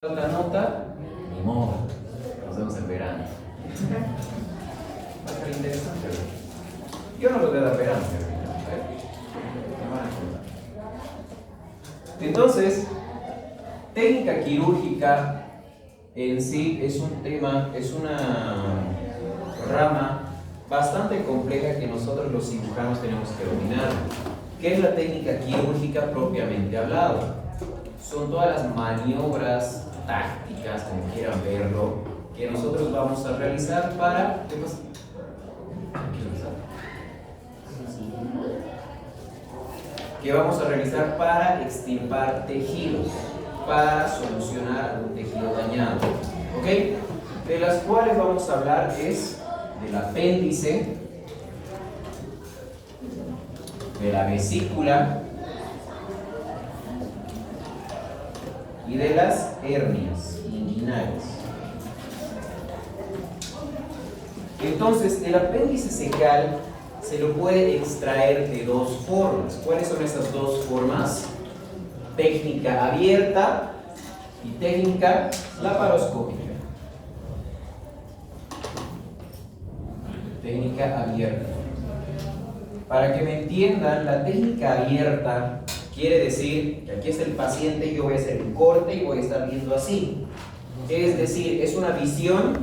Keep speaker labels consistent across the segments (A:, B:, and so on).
A: otra nota, ni modo, nos vemos en verano. Va a ser interesante, ¿verdad? Yo no lo voy a dar verano, ¿verdad? Me van a contar. Entonces, técnica quirúrgica en sí es un tema, es una rama bastante compleja que nosotros los cirujanos tenemos que dominar. ¿Qué es la técnica quirúrgica propiamente hablado? Son todas las maniobras tácticas, como quieran verlo, que nosotros vamos a realizar para... ¿Qué pasa? Que vamos a realizar para extirpar tejidos, para solucionar algún tejido dañado. ¿Ok? De las cuales vamos a hablar es del apéndice, de la vesícula y de las hernias inguinales. Entonces, el apéndice cecal se lo puede extraer de dos formas. ¿Cuáles son esas dos formas? Técnica abierta y técnica laparoscópica. Técnica abierta. Para que me entiendan, la técnica abierta quiere decir que aquí es el paciente y yo voy a hacer un corte y voy a estar viendo así. Es decir, es una visión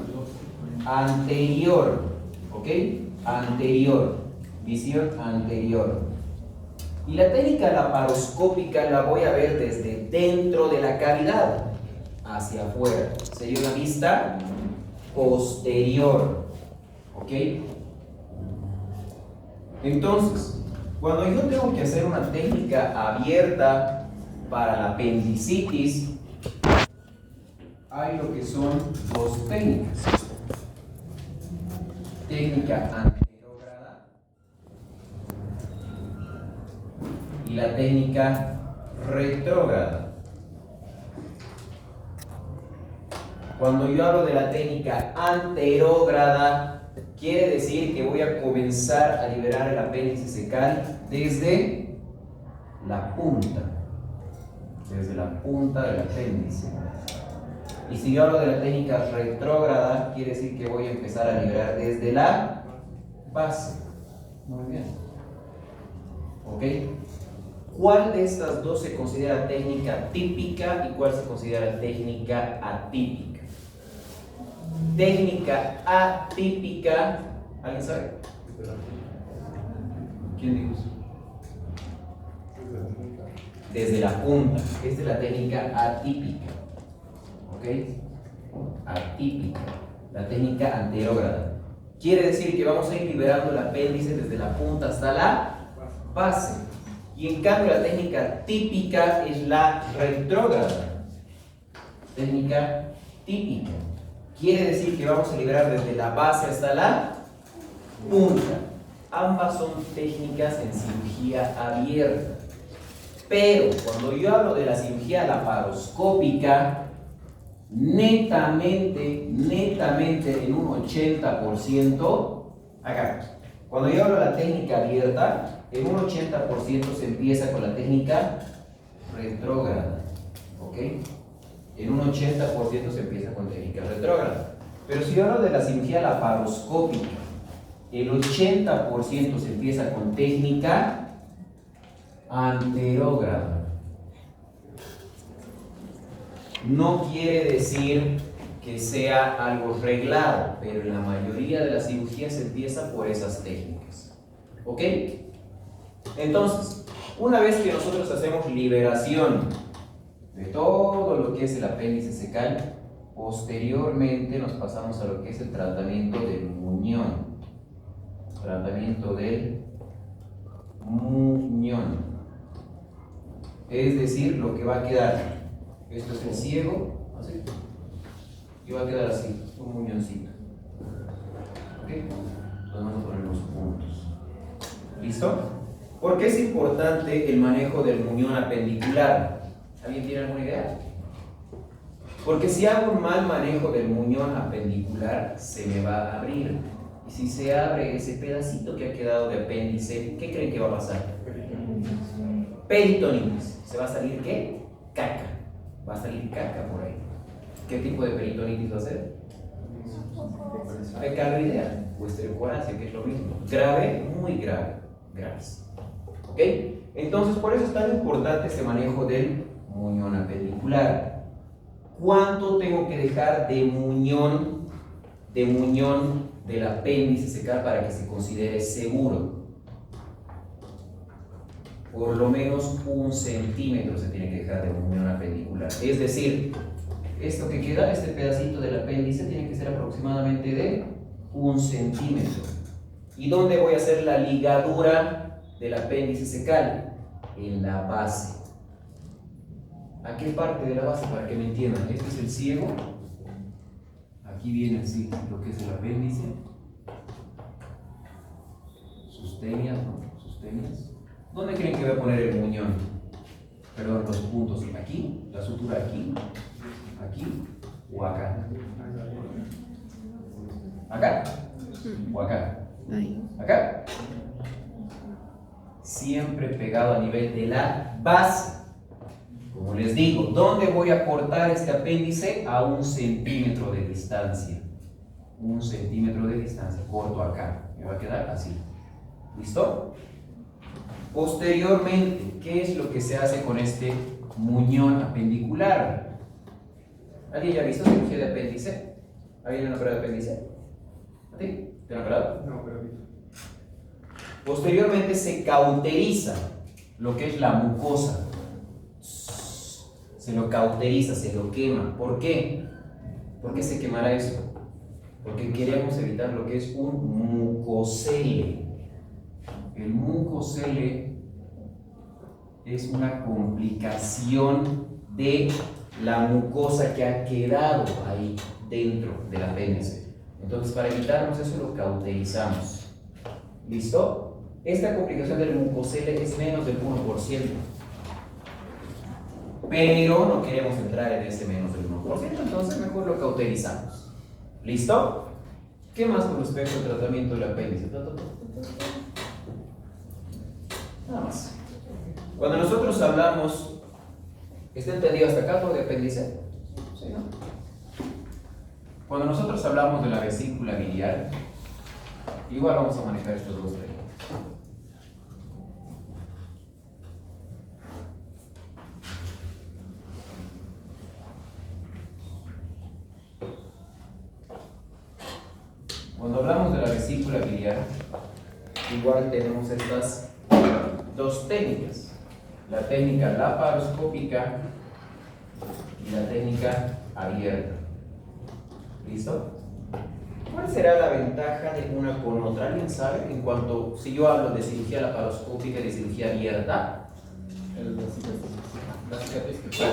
A: anterior, ¿ok? Anterior, visión anterior. Y la técnica laparoscópica la voy a ver desde dentro de la cavidad hacia afuera. Sería una vista posterior, ¿ok? Entonces, cuando yo tengo que hacer una técnica abierta para la apendicitis, hay lo que son dos técnicas. Técnica anterógrada y la técnica retrógrada. Cuando yo hablo de la técnica anterógrada, quiere decir que voy a comenzar a liberar el apéndice cecal desde la punta del apéndice. Y si yo hablo de la técnica retrógrada, quiere decir que voy a empezar a liberar desde la base. Muy bien. ¿Ok? ¿Cuál de estas dos se considera técnica típica y cuál se considera técnica atípica? Técnica atípica, ¿alguien sabe? ¿Quién dijo eso? Desde la punta. Esta es la técnica atípica. ¿Ok? Atípica. La técnica anterógrada. Quiere decir que vamos a ir liberando el apéndice desde la punta hasta la base. Y en cambio la técnica típica es la retrógrada. Técnica típica. Quiere decir que vamos a liberar desde la base hasta la punta. Ambas son técnicas en cirugía abierta. Pero cuando yo hablo de la cirugía laparoscópica, netamente en un 80%, acá, cuando yo hablo de la técnica abierta, en un 80% se empieza con la técnica retrógrada. ¿Ok? En un 80% se empieza con técnica retrógrada. Pero si yo hablo de la cirugía laparoscópica, el 80% se empieza con técnica anterógrada. No quiere decir que sea algo reglado, pero en la mayoría de las cirugías se empieza por esas técnicas. ¿Ok? Entonces, una vez que nosotros hacemos liberación de todo lo que es el apéndice cecal, posteriormente nos pasamos a lo que es el tratamiento del muñón. Tratamiento del muñón. Es decir, lo que va a quedar, esto es el ciego, así, y va a quedar así, un muñoncito. ¿Ok? Entonces vamos a poner los puntos. ¿Listo? ¿Por qué es importante el manejo del muñón apendicular? ¿Alguien tiene alguna idea? Porque si hago un mal manejo del muñón apendicular, se me va a abrir. Y si se abre ese pedacito que ha quedado de apéndice, ¿qué creen que va a pasar? Peritonitis. ¿Se va a salir qué? Caca. Va a salir caca por ahí. ¿Qué tipo de peritonitis va a ser? Fecaloidea o estercoracia, que es lo mismo. Grave, muy grave. Graves. ¿Ok? Entonces, por eso es tan importante este manejo del muñón apendicular. ¿Cuánto tengo que dejar de muñón del apéndice secal para que se considere seguro? Por lo menos 1 centímetro se tiene que dejar de muñón apendicular. Es decir, esto que queda, este pedacito del apéndice, tiene que ser aproximadamente de 1 centímetro. ¿Y dónde voy a hacer la ligadura del apéndice secal? En la base. ¿A qué parte de la base? Para que me entiendan. Este es el ciego. Aquí viene así lo que es el apéndice. Sus tenias, ¿no? Sus tenias. ¿Dónde creen que voy a poner el muñón? Perdón, los puntos. Aquí, la sutura aquí, aquí o acá. ¿Acá? ¿O acá? ¿Acá? Siempre pegado a nivel de la base. Como les digo, ¿dónde voy a cortar este apéndice? A 1 centímetro de distancia. 1 centímetro de distancia. Corto acá. Me va a quedar así. ¿Listo? Posteriormente, ¿qué es lo que se hace con este muñón apendicular? ¿Alguien ya ha visto cirugía de apéndice? ¿Alguien ha operado de apéndice? ¿A ti? ¿Te han operado?
B: No, pero
A: Posteriormente se cauteriza lo que es la mucosa. Se lo cauteriza, se lo quema. ¿Por qué? ¿Por qué se quemará eso? Porque queremos evitar lo que es un mucocele. El mucocele es una complicación de la mucosa que ha quedado ahí dentro del apéndice. Entonces, para evitarnos eso, lo cauterizamos. ¿Listo? Esta complicación del mucocele es menos del 1%. Pero no queremos entrar en ese menos del 1%, entonces mejor lo cauterizamos. ¿Listo? ¿Qué más con respecto al tratamiento del apéndice? Nada más. Cuando nosotros hablamos, ¿está entendido hasta acá todo de apéndice? ¿Sí, no? Cuando nosotros hablamos de la vesícula biliar, igual vamos a manejar estos dos términos. Cuando hablamos de la vesícula biliar, igual tenemos estas dos técnicas. La técnica laparoscópica y la técnica abierta. ¿Listo? ¿Cuál será la ventaja de una con otra? ¿Alguien sabe? En cuanto, si yo hablo de cirugía laparoscópica y de cirugía abierta, la cicatriz que puede.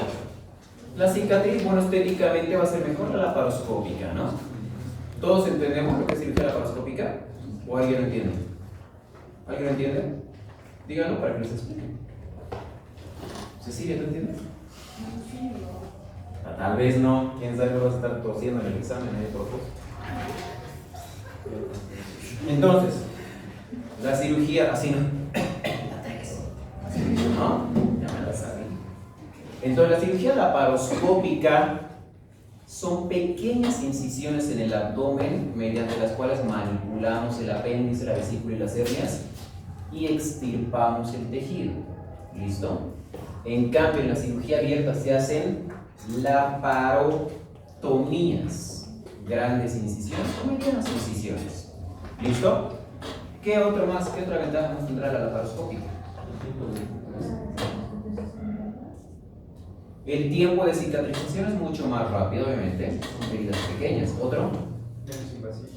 A: La cicatriz, bueno, estéticamente va a ser mejor la laparoscópica, ¿no? ¿Todos entendemos lo que es cirugía laparoscópica? ¿O alguien no entiende? ¿Alguien no entiende? Díganlo para que les explique. Cecilia, ¿tú entiendes? Tal vez no. Quién sabe, vas a estar tosiendo en el examen ahí por poco. Entonces, la cirugía, así no. ¿No? Ya me la sabía. Entonces, la cirugía laparoscópica son pequeñas incisiones en el abdomen mediante las cuales manipulamos el apéndice, la vesícula y las hernias y extirpamos el tejido. ¿Listo? En cambio, en la cirugía abierta se hacen laparotomías, grandes incisiones o medianas incisiones. ¿Listo? ¿Qué otra ventaja nos tendrá la laparoscópica? El tiempo de cicatrización es mucho más rápido, obviamente, son heridas pequeñas. ¿Otro?
B: menos invasivo.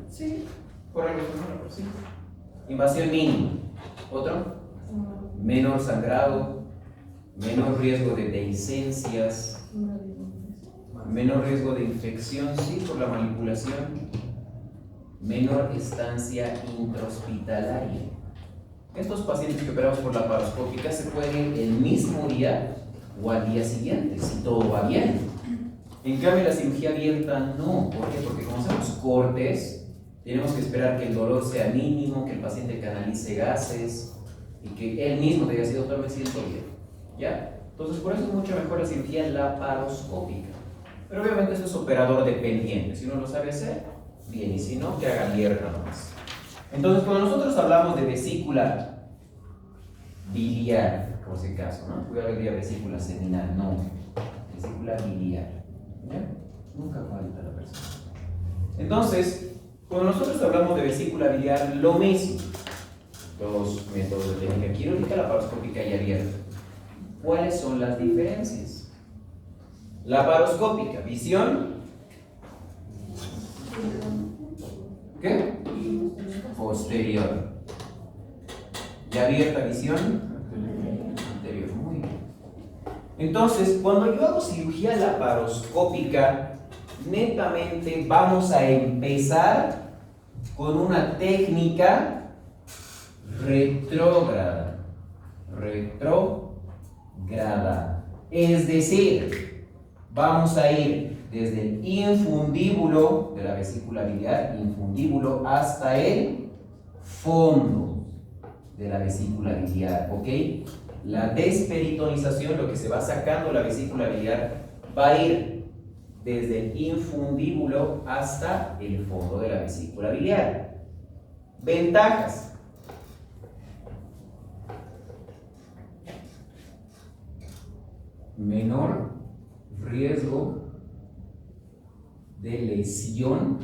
A: Sí, por algo sí. Invasión mínima. ¿Otro? Menor sangrado, menor riesgo de dehiscencias, menor riesgo de infección, sí, por la manipulación, menor estancia intrahospitalaria. Estos pacientes que operamos por laparoscópica se pueden ir el mismo día o al día siguiente, si todo va bien. En cambio, la cirugía abierta no. ¿Por qué? Porque como hacemos cortes, tenemos que esperar que el dolor sea mínimo, que el paciente canalice gases y que él mismo te diga, sí, doctor, me siento bien. ¿Ya? Entonces, por eso es mucho mejor la cirugía laparoscópica. Pero obviamente eso es operador dependiente. Si uno lo sabe hacer, bien, y si no, que haga mierda nomás. Entonces, cuando nosotros hablamos de vesícula biliar, por si acaso, ¿no? Voy a ver vesícula seminal, no. Vesícula biliar. ¿Ya? Nunca falta la persona. Entonces, cuando nosotros hablamos de vesícula biliar, lo mismo. Dos métodos de técnica quirúrgica, laparoscópica y abierta. ¿Cuáles son las diferencias? Laparoscópica, visión. ¿Qué? Posterior. Y abierta, visión anterior. Muy bien. Entonces, cuando yo hago cirugía laparoscópica, netamente vamos a empezar con una técnica retrógrada. Retrógrada. Es decir, vamos a ir desde el infundíbulo de la vesícula biliar, infundíbulo, hasta el fondo de la vesícula biliar, ¿ok? La desperitonización, lo que se va sacando la vesícula biliar, va a ir desde el infundíbulo hasta el fondo de la vesícula biliar. Ventajas. Menor riesgo de lesión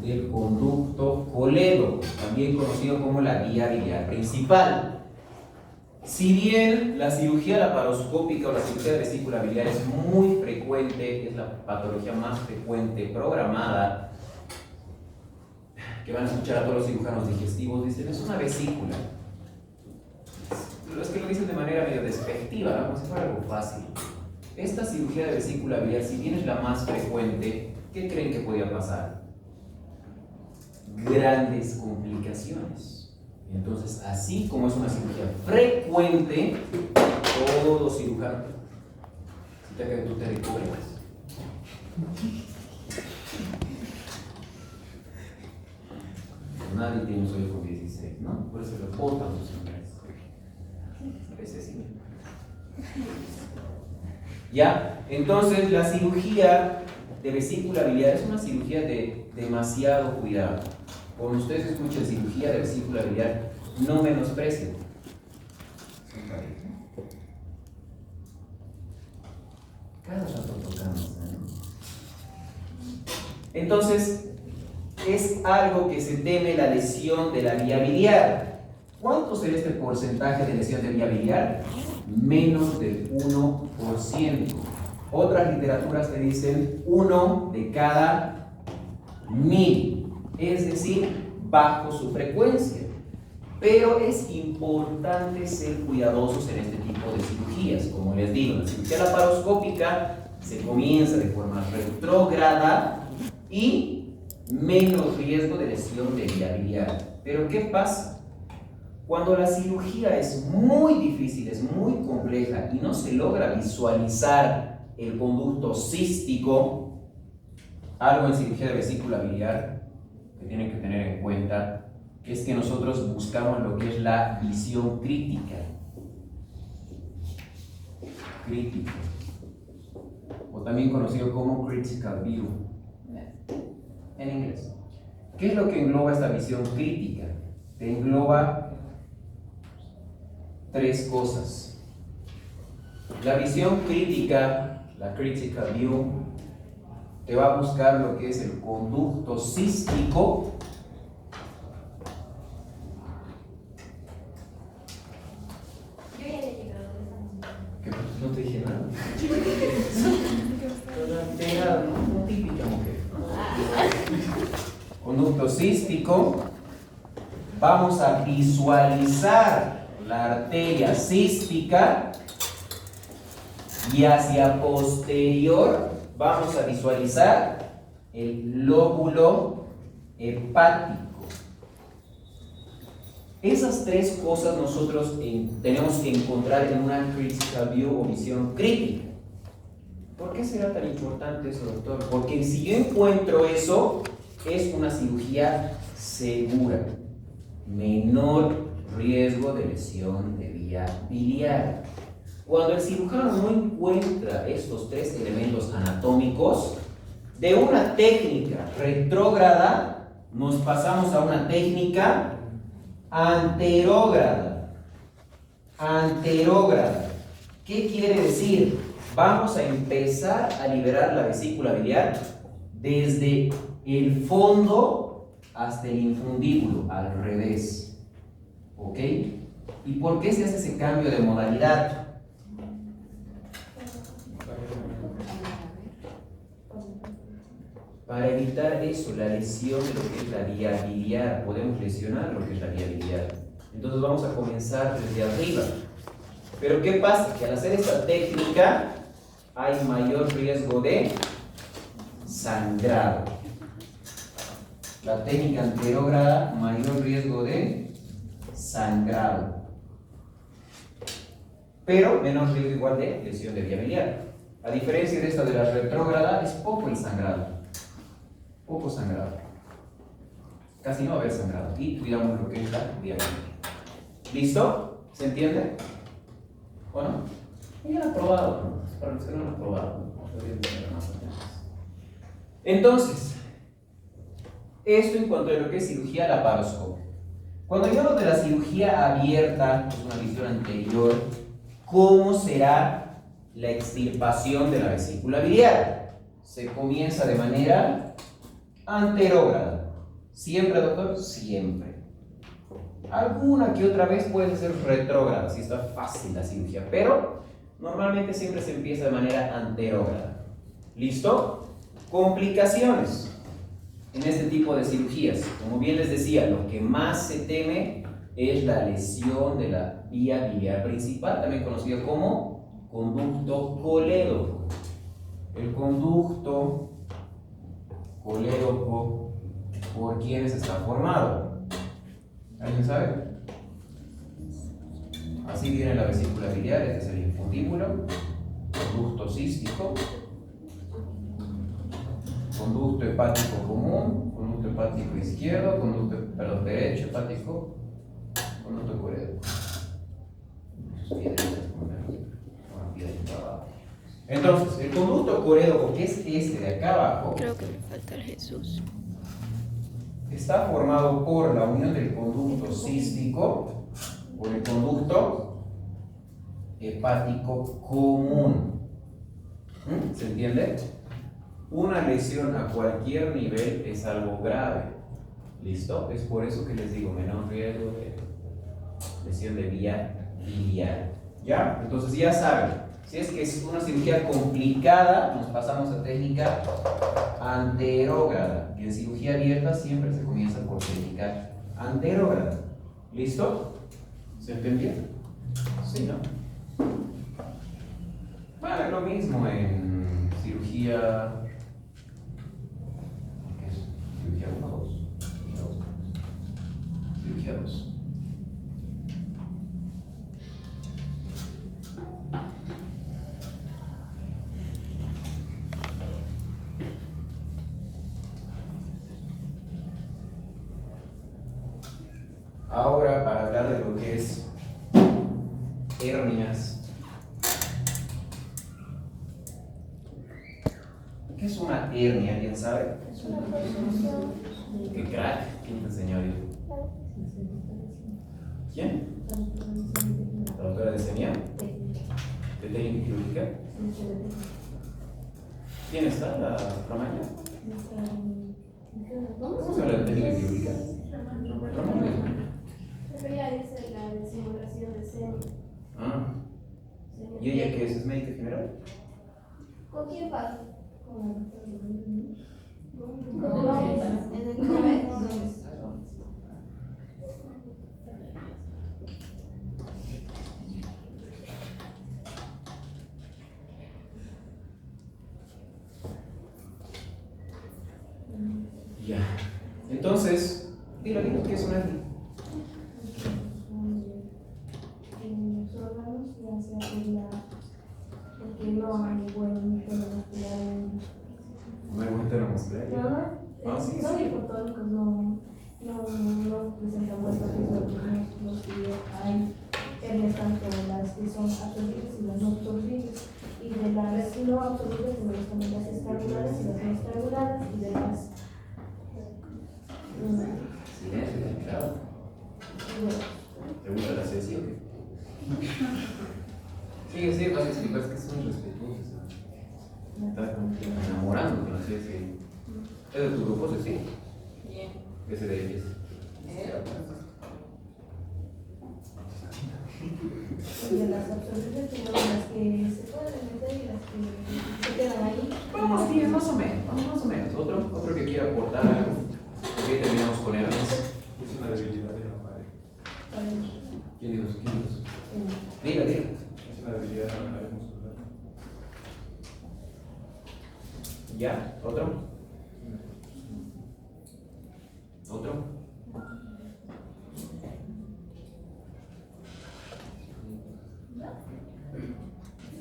A: del conducto colédoco, también conocido como la vía biliar principal. Si bien la cirugía laparoscópica o la cirugía de vesícula biliar es muy frecuente, es la patología más frecuente programada, que van a escuchar a todos los cirujanos digestivos, dicen, es una vesícula. Es que lo dicen de manera medio despectiva, ¿no? Como si fuera algo fácil. Esta cirugía de vesícula biliar, si bien es la más frecuente, ¿qué creen que podía pasar? Grandes complicaciones. Entonces, así como es una cirugía frecuente, todo cirujano, si te cae, tú te recubres. Nadie tiene un sueño con 16, ¿no? Por eso lo botan sus hombres. Ese sí. ¿Ya? Entonces, la cirugía de vesícula biliar es una cirugía de demasiado cuidado. Cuando ustedes escuchan cirugía de vesícula biliar, no menosprecien. Cada rato tocamos, ¿no? Entonces, es algo que se teme la lesión de la vía biliar. ¿Cuánto será este porcentaje de lesión de vía biliar? Menos del 1%. Otras literaturas te dicen 1 de cada 1000, es decir, bajo su frecuencia. Pero es importante ser cuidadosos en este tipo de cirugías. Como les digo, la cirugía laparoscópica se comienza de forma retrógrada y menos riesgo de lesión de vía biliar. Pero ¿qué pasa? Cuando la cirugía es muy difícil, es muy compleja y no se logra visualizar el conducto cístico, algo en cirugía de vesícula biliar que tienen que tener en cuenta es que nosotros buscamos lo que es la visión crítica. Crítica. O también conocido como critical view en inglés. ¿Qué es lo que engloba esta visión crítica? Te engloba 3 cosas. La visión crítica, la critical view, te va a buscar lo que es el conducto cístico.
B: Yo ya he llegado.
A: ¿Qué? No te dije nada. No, típica mujer. Conducto cístico. Vamos a visualizar la arteria cística y hacia posterior vamos a visualizar el lóbulo hepático. Esas 3 cosas nosotros tenemos que encontrar en una critical view o visión crítica. ¿Por qué será tan importante eso, doctor? Porque si yo encuentro eso, es una cirugía segura. Menor riesgo de lesión de vía biliar. Cuando el cirujano no encuentra estos tres elementos anatómicos, de una técnica retrógrada nos pasamos a una técnica anterógrada. Anterógrada. ¿Qué quiere decir? Vamos a empezar a liberar la vesícula biliar desde el fondo hasta el infundíbulo, al revés. ¿Ok? ¿Y por qué se hace ese cambio de modalidad? Para evitar eso, la lesión de lo que es la vía biliar. Podemos lesionar lo que es la vía biliar. Entonces vamos a comenzar desde arriba. Pero ¿qué pasa? Que al hacer esta técnica hay mayor riesgo de sangrado. La técnica anterógrada, mayor riesgo de sangrado. Pero menor riesgo igual de lesión de vía biliar. A diferencia de esta de la retrógrada, es poco el sangrado. Poco sangrado. Casi no va a haber sangrado. Y cuidamos lo que es la vía biliar. ¿Listo? ¿Se entiende? ¿O no? Ya lo han probado, ¿no? Para los que no lo han probado, ¿no? Entonces, esto en cuanto a lo que es cirugía laparoscópica. Cuando yo hablo de la cirugía abierta, que es una visión anterior, ¿cómo será la extirpación de la vesícula biliar? Se comienza de manera anterógrada. ¿Siempre, doctor? Siempre. Alguna que otra vez puede ser retrógrada, si está fácil la cirugía, pero normalmente siempre se empieza de manera anterógrada. ¿Listo? Complicaciones en este tipo de cirugías. Como bien les decía, lo que más se teme es la lesión de la vía biliar principal, también conocido como conducto colédoco. El conducto colédoco, ¿por quiénes está formado? ¿Alguien sabe? Así viene la vesícula biliar, este es el infundíbulo, conducto cístico, conducto hepático común, conducto hepático izquierdo, derecho hepático, conducto colédoco. Entonces, el conducto colédoco, que es este de acá abajo,
C: Creo que me falta el Jesús.
A: está formado por la unión del conducto cístico por el conducto hepático común. ¿Se entiende? Una lesión a cualquier nivel es algo grave. ¿Listo? Es por eso que les digo, menor riesgo de lesión de vía biliar. ¿Ya? Entonces ya saben, si es que es una cirugía complicada, nos pasamos a técnica anterógrada. Y en cirugía abierta siempre se comienza por técnica anterógrada. ¿Listo? ¿Se entendió? Sí, ¿no? Bueno, es lo mismo en cirugía. ¿Qué es? Cirugía 1 o 2. Cirugía 2. Ahora, para hablar de lo que es hernias. ¿Qué es una hernia? ¿Alguien sabe?
B: Es una posición.
A: ¿Qué crack? ¿Quién te enseñó eso? ¿Quién? ¿La doctora de semilla? ¿De técnica quirúrgica? ¿Quién está? ¿La Romaña? ¿Cómo se habla de técnica quirúrgica? Romaña.
B: Pero ya dice la simulación de seno.
A: Ah. ¿Y ella qué es? ¿Es médica general?
B: ¿Con quién pasa? Con Gómez. En el Gómez.
A: Ya. Entonces, dilo, ¿qué es una hernia?
B: Los órganos ya se arregla porque no hay buen tono muscular.
A: ¿No hay buen tono muscular? Ah, sí,
B: Son
A: sí.
B: hipotónicos, no presentan buen riesgo de los músculos y hay hernias tanto las que que son absorbibles y las no absorbibles. Y de las no absorbibles tenemos también las estranguladas y las no estranguladas. Y de las.
A: Silencio, claro. ¿Te gusta la sesión? Sí, vas a explicar, es que son irrespetuosos. Estás enamorando, no sé si. ¿Es de tu grupo, sí?
C: Bien.
A: Ese de ellos.
B: Y de las absorbibles tenemos las que se pueden meter y las que se quedan ahí.
A: Vamos bien, más o menos. Otro que quiera aportar algo. Ok, terminamos con Hermes.
D: Es una debilidad de la pared.
A: ¿Quién dijo? Diga.
D: Es una debilidad de la pared muscular.
A: ¿Ya? ¿Otro?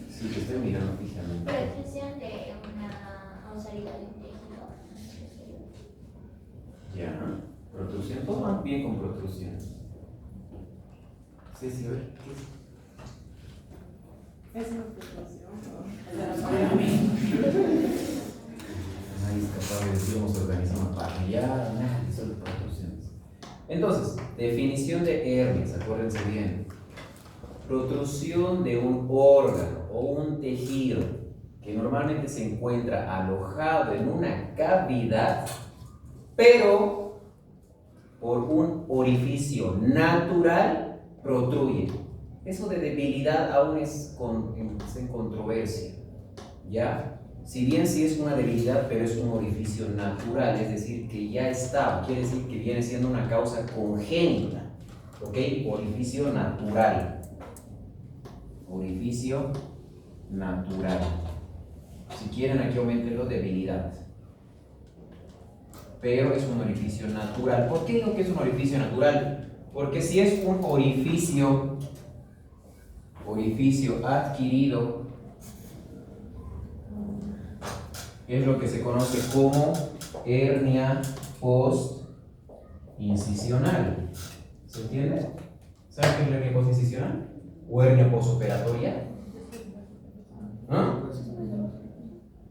A: Sí, te estoy mirando fijamente.
E: Protrusión de una ausaridad de un tejido.
A: Ya. Protrusión. Todo va bien con protrusión. Sí, a ver.
C: Es una protrusión.
A: Nadie es capaz de decir, vamos a organizar una parrillada, nada, solo protrusiones. Entonces, definición de hernias, acuérdense bien. Protrusión de un órgano o un tejido que normalmente se encuentra alojado en una cavidad, pero por un orificio natural protruye. Eso de debilidad aún es en controversia, ¿ya? Si bien sí es una debilidad, pero es un orificio natural, es decir, que ya está, quiere decir que viene siendo una causa congénita, ¿ok? Orificio natural. Orificio natural. Si quieren, aquí aumentenlo debilidad. Pero es un orificio natural. ¿Por qué digo que es un orificio natural? Porque si es un orificio adquirido, es lo que se conoce como hernia post-incisional. ¿Se entiende? ¿Saben qué es la hernia post-incisional? ¿O hernia postoperatoria? ¿Ah?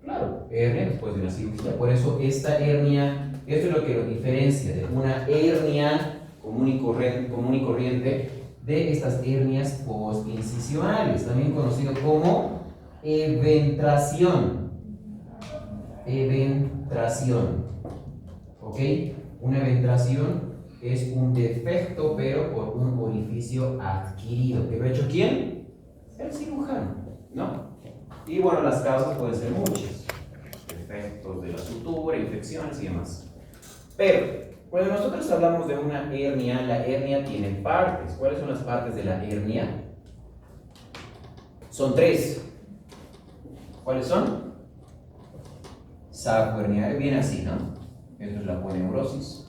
A: Claro, hernia después de una cirugía. Por eso esta hernia, esto es lo que lo diferencia de una hernia común y corriente de estas hernias postincisionales, también conocido como eventración. ¿Ok? Una eventración es un defecto, pero por un orificio adquirido. ¿Que lo ha hecho quién? El cirujano, ¿no? Y bueno, las causas pueden ser muchas. Defectos de la sutura, infecciones y demás. Pero, cuando nosotros hablamos de una hernia, la hernia tiene partes. ¿Cuáles son las partes de la hernia? Son tres. ¿Cuáles son? Saco herniario, viene así, ¿no? Esto es la aponeurosis.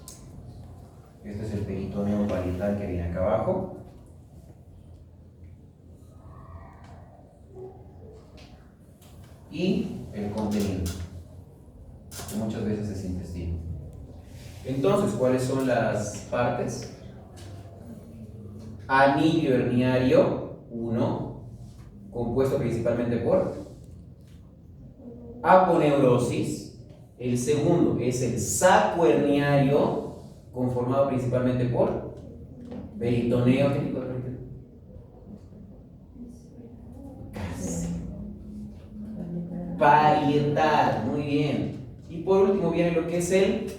A: Este es el peritoneo parietal que viene acá abajo. Y el contenido, que muchas veces es intestino. Entonces, ¿cuáles son las partes? Anillo herniario, 1, compuesto principalmente por aponeurosis. El segundo es el saco herniario, conformado principalmente por peritoneo. ¿Qué tipo de peritoneo? Parietal, muy bien. Y por último viene lo que es el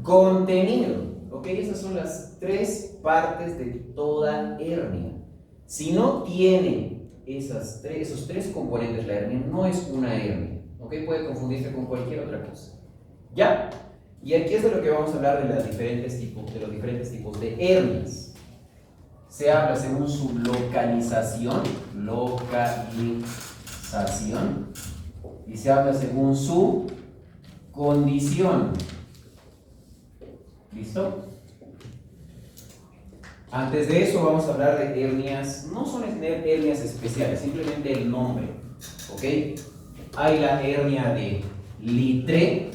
A: contenido. ¿Ok? Esas son las tres partes de toda hernia. Si no tiene esos tres componentes, la hernia no es una hernia. ¿Ok? Puede confundirse con cualquier otra cosa. ¿Ya? Y aquí es de lo que vamos a hablar de los diferentes tipos de hernias. Se habla según su localización, y se habla según su condición. ¿Listo? Antes de eso vamos a hablar de hernias, no son hernias especiales, simplemente el nombre, ¿ok? Hay la hernia de Littré,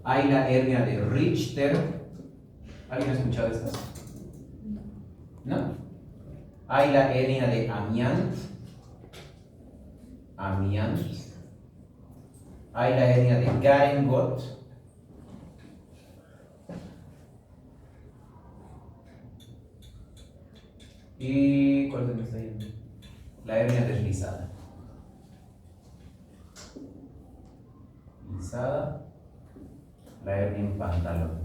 A: hay la hernia de Richter, ¿Alguien ha escuchado estas? ¿No? Hay la hernia de Amiant. Amiant. Hay la hernia de Garengot. ¿Y cuál es el que está ahí? La hernia deslizada. Deslizada. La hernia en pantalón.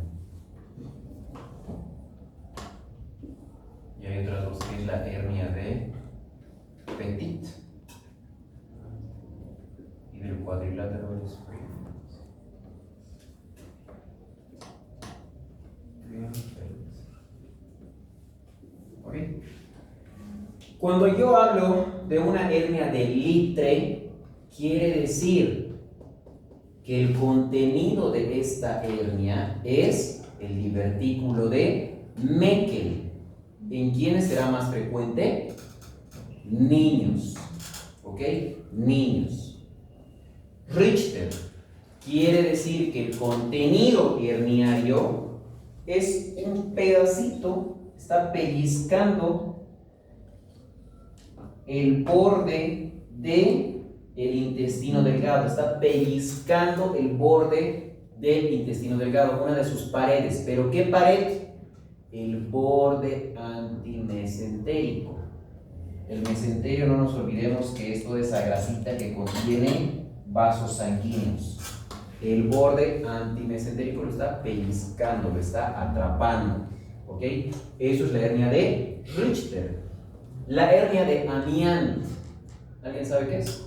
A: Y hay otras dos que es la hernia de Petit y del cuadrilátero del Springfield. ¿Ok? Cuando yo hablo de una hernia de Litre, quiere decir que el contenido de esta hernia es el divertículo de Meckel. ¿En quiénes será más frecuente? Niños. ¿Ok? Niños. Richter quiere decir que el contenido herniario es un pedacito, está pellizcando el borde del intestino delgado, está pellizcando el borde del intestino delgado, una de sus paredes. ¿Pero qué pared? El borde antimesentérico. El mesenterio, no nos olvidemos que es toda esa grasita que contiene vasos sanguíneos. El borde antimesentérico lo está pellizcando, lo está atrapando. ¿Ok? Eso es la hernia de Richter. La hernia de Amiant. ¿Alguien sabe qué es?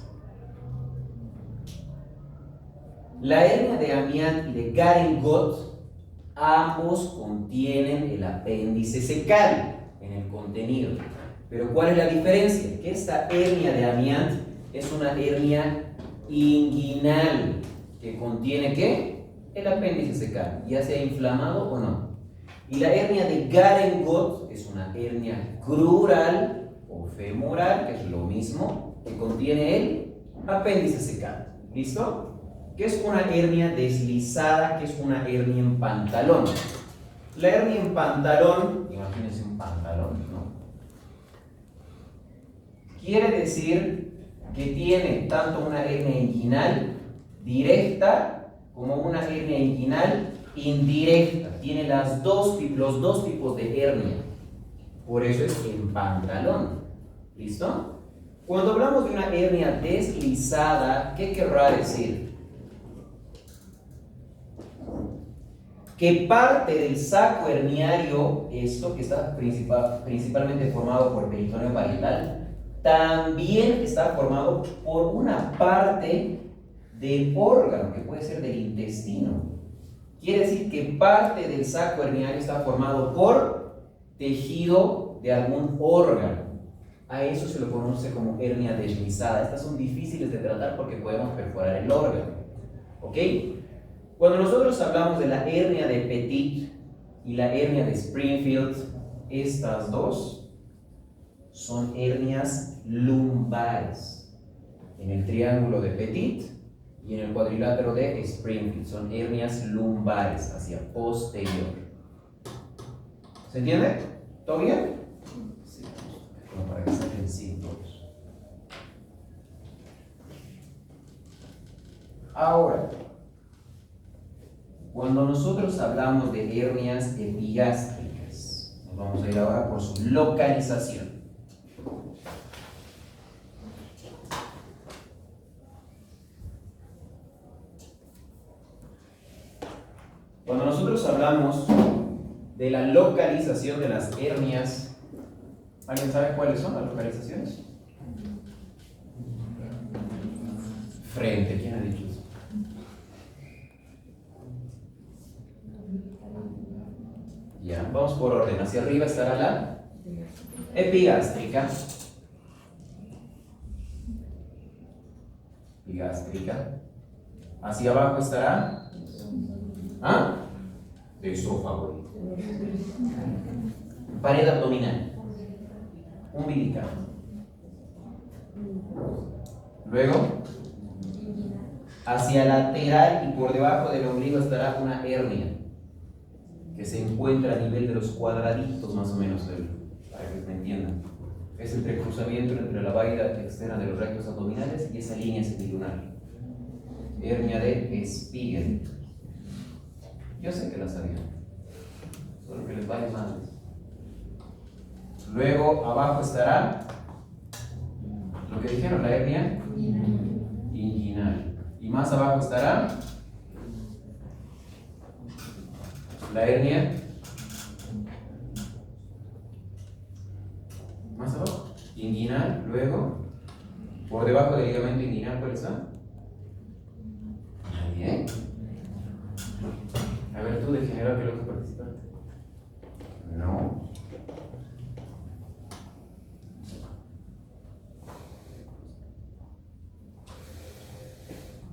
A: La hernia de Amiant y de Garengot, ambos contienen el apéndice secal en el contenido. Pero ¿cuál es la diferencia? Que esta hernia de Amiant es una hernia inguinal que contiene ¿qué? El apéndice secal, ya sea inflamado o no. Y la hernia de Garengot es una hernia crural o femoral, que es lo mismo, que contiene el apéndice secal. ¿Listo? ¿Qué es una hernia deslizada? ¿Qué es una hernia en pantalón? La hernia en pantalón, imagínense un pantalón, ¿no? Quiere decir que tiene tanto una hernia inguinal directa como una hernia inguinal indirecta. Tiene los dos tipos de hernia. Por eso es en pantalón. ¿Listo? Cuando hablamos de una hernia deslizada, ¿qué querrá decir? Que parte del saco herniario, esto que está principalmente formado por peritoneo parietal, también está formado por una parte del órgano, que puede ser del intestino. Quiere decir que parte del saco herniario está formado por tejido de algún órgano. A eso se lo conoce como hernia deslizada. Estas son difíciles de tratar porque podemos perforar el órgano. ¿Ok? Cuando nosotros hablamos de la hernia de Petit y la hernia de Springfield, estas dos son hernias lumbares. En el triángulo de Petit y en el cuadrilátero de Springfield son hernias lumbares hacia posterior. ¿Se entiende? ¿Todo bien? Sí. Como para que saquen símbolos. Ahora, cuando nosotros hablamos de hernias epigástricas, nos vamos a ir ahora por su localización. Cuando nosotros hablamos de la localización de las hernias, ¿alguien sabe cuáles son las localizaciones? Frente, ¿quién ha dicho eso? Ya, vamos por orden. Hacia arriba estará la epigástrica. Epigástrica. Hacia abajo estará de esófago. Pared abdominal. Umbilical. Luego, hacia lateral y por debajo del ombligo estará una hernia. que se encuentra a nivel de los cuadraditos más o menos, para que me entiendan. Es el entrecruzamiento entre la vaina externa de los rectos abdominales y esa línea semilunar. Hernia de Spiegel. Yo sé que la sabían, solo que les vale más. Luego abajo estará lo que dijeron, la hernia inguinal. Y más abajo estará la hernia más abajo, inguinal. Luego, por debajo del ligamento inguinal, ¿cuál está? Bien. A ver, tú de general, ¿qué es lo que participaste? No.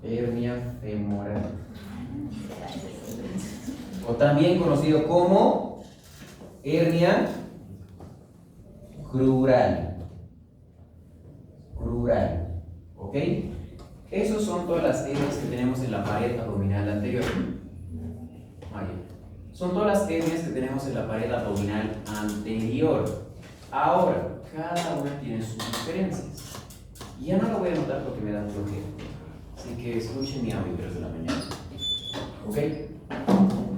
A: Hernia femoral, o también conocido como hernia crural. ¿Ok? Esas son todas las hernias que tenemos en la pared abdominal anterior. Son todas las hernias que tenemos en la pared abdominal anterior. Ahora, cada una tiene sus diferencias. Y ya no lo voy a anotar porque me da flojera. Así que escuchen mi audio 3 de la mañana. ¿Ok?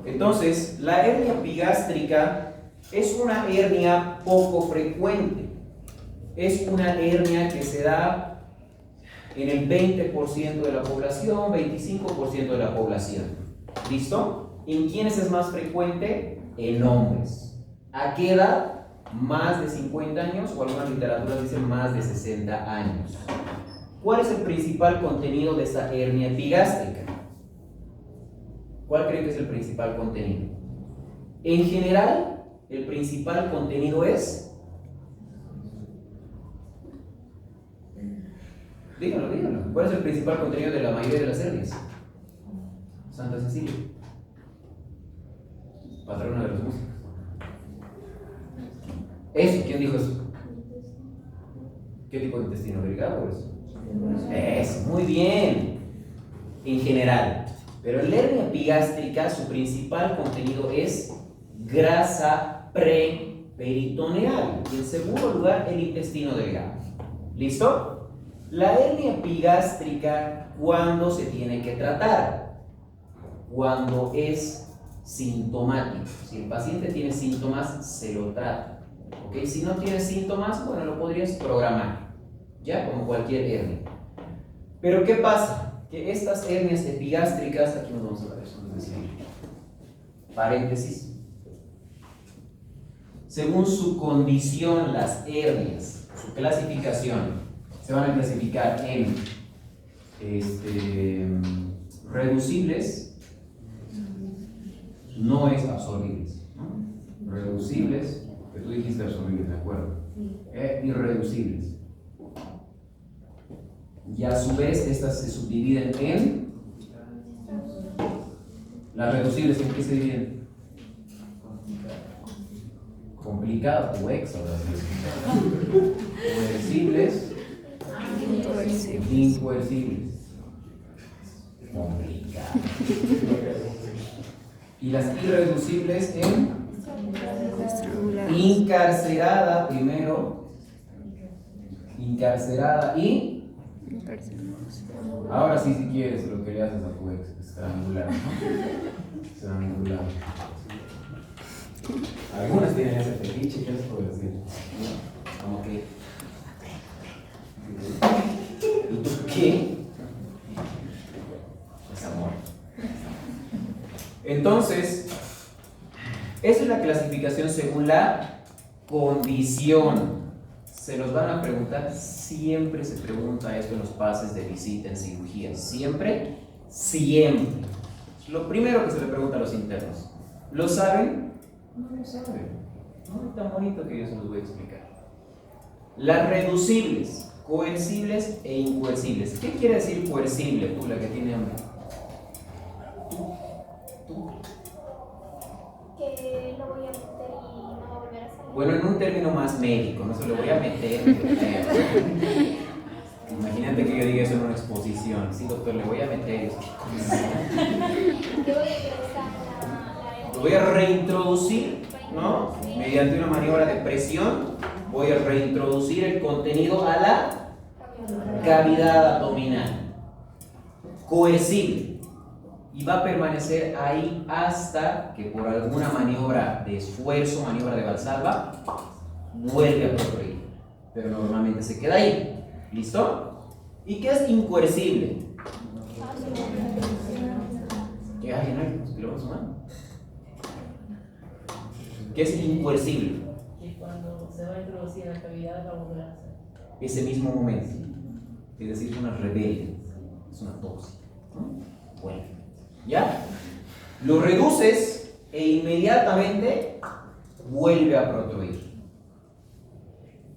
A: Entonces, la hernia epigástrica es una hernia poco frecuente. Es una hernia que se da en el 20% de la población, 25% de la población. ¿Listo? ¿En quiénes es más frecuente? En hombres. ¿A qué edad? Más de 50 años, o algunas literaturas dicen más de 60 años. ¿Cuál es el principal contenido de esta hernia epigástrica? ¿Cuál creen que es el principal contenido? En general, el principal contenido es... Díganlo. ¿Cuál es el principal contenido de la mayoría de las hernias? Santa Cecilia. Patrona de los músicos. Eso, ¿quién dijo eso? ¿Qué tipo de intestino delgado es? Eso, muy bien. En general. Pero en la hernia epigástrica su principal contenido es grasa preperitoneal. Y en segundo lugar, el intestino delgado. ¿Listo? La hernia epigástrica, ¿cuándo se tiene que tratar? Cuando es sintomático. Si el paciente tiene síntomas, se lo trata. ¿Ok? Si no tiene síntomas, bueno, lo podrías programar. Ya, como cualquier hernia. Pero ¿qué pasa? Que estas hernias epigástricas, aquí nos vamos a ver, eso es decir, paréntesis. Según su condición, las hernias, su clasificación, se van a clasificar en reducibles, no es absorbibles, ¿no? Reducibles, que tú dijiste absorbibles, ¿de acuerdo? Irreducibles. Y a su vez estas se subdividen en las reducibles. ¿En qué se dividen? Complicado, coercibles, incoercibles. Complicado. Y las irreducibles en incarcerada primero, incarcerada y ahora sí, si quieres, lo que le haces a tu ex, estrangular, ¿no? Estrangular. Algunas tienen ese fetiche, ¿qué les puedo decir? Como que... ¿Y tú qué? Es amor. Entonces, esa es la clasificación según la condición. Se los van a preguntar, siempre se pregunta esto en los pases de visita en cirugía. Siempre. Lo primero que se le pregunta a los internos. ¿Lo saben? No lo saben. No es tan bonito que yo se los voy a explicar. Las reducibles, coercibles e incoercibles. ¿Qué quiere decir coercible, tú, la que tiene hambre? ¿Tú?
E: Que lo voy a meter y no va a volver a salir.
A: Bueno, en un término más médico, no se lo voy a meter. Imagínate que yo diga eso en una exposición. Sí, doctor, le voy a meter.
E: Que voy a ingresar la
A: Lo voy a reintroducir, ¿no? Mediante una maniobra de presión, voy a reintroducir el contenido a la cavidad abdominal. Coercible. Y va a permanecer ahí hasta que por alguna maniobra de esfuerzo, maniobra de Valsalva, vuelve a protroir. Pero normalmente se queda ahí. ¿Listo? ¿Y qué es incoercible? ¿Qué hay en algo? ¿Qué lo vamos a sumar? ¿Qué es incoercible?
F: Y cuando se va a introducir en la cavidad va a volver a hacer.
A: Ese mismo momento. Es decir, es una rebelión. Es una toxina. ¿No? Bueno. ¿Ya? Lo reduces e inmediatamente vuelve a protruir.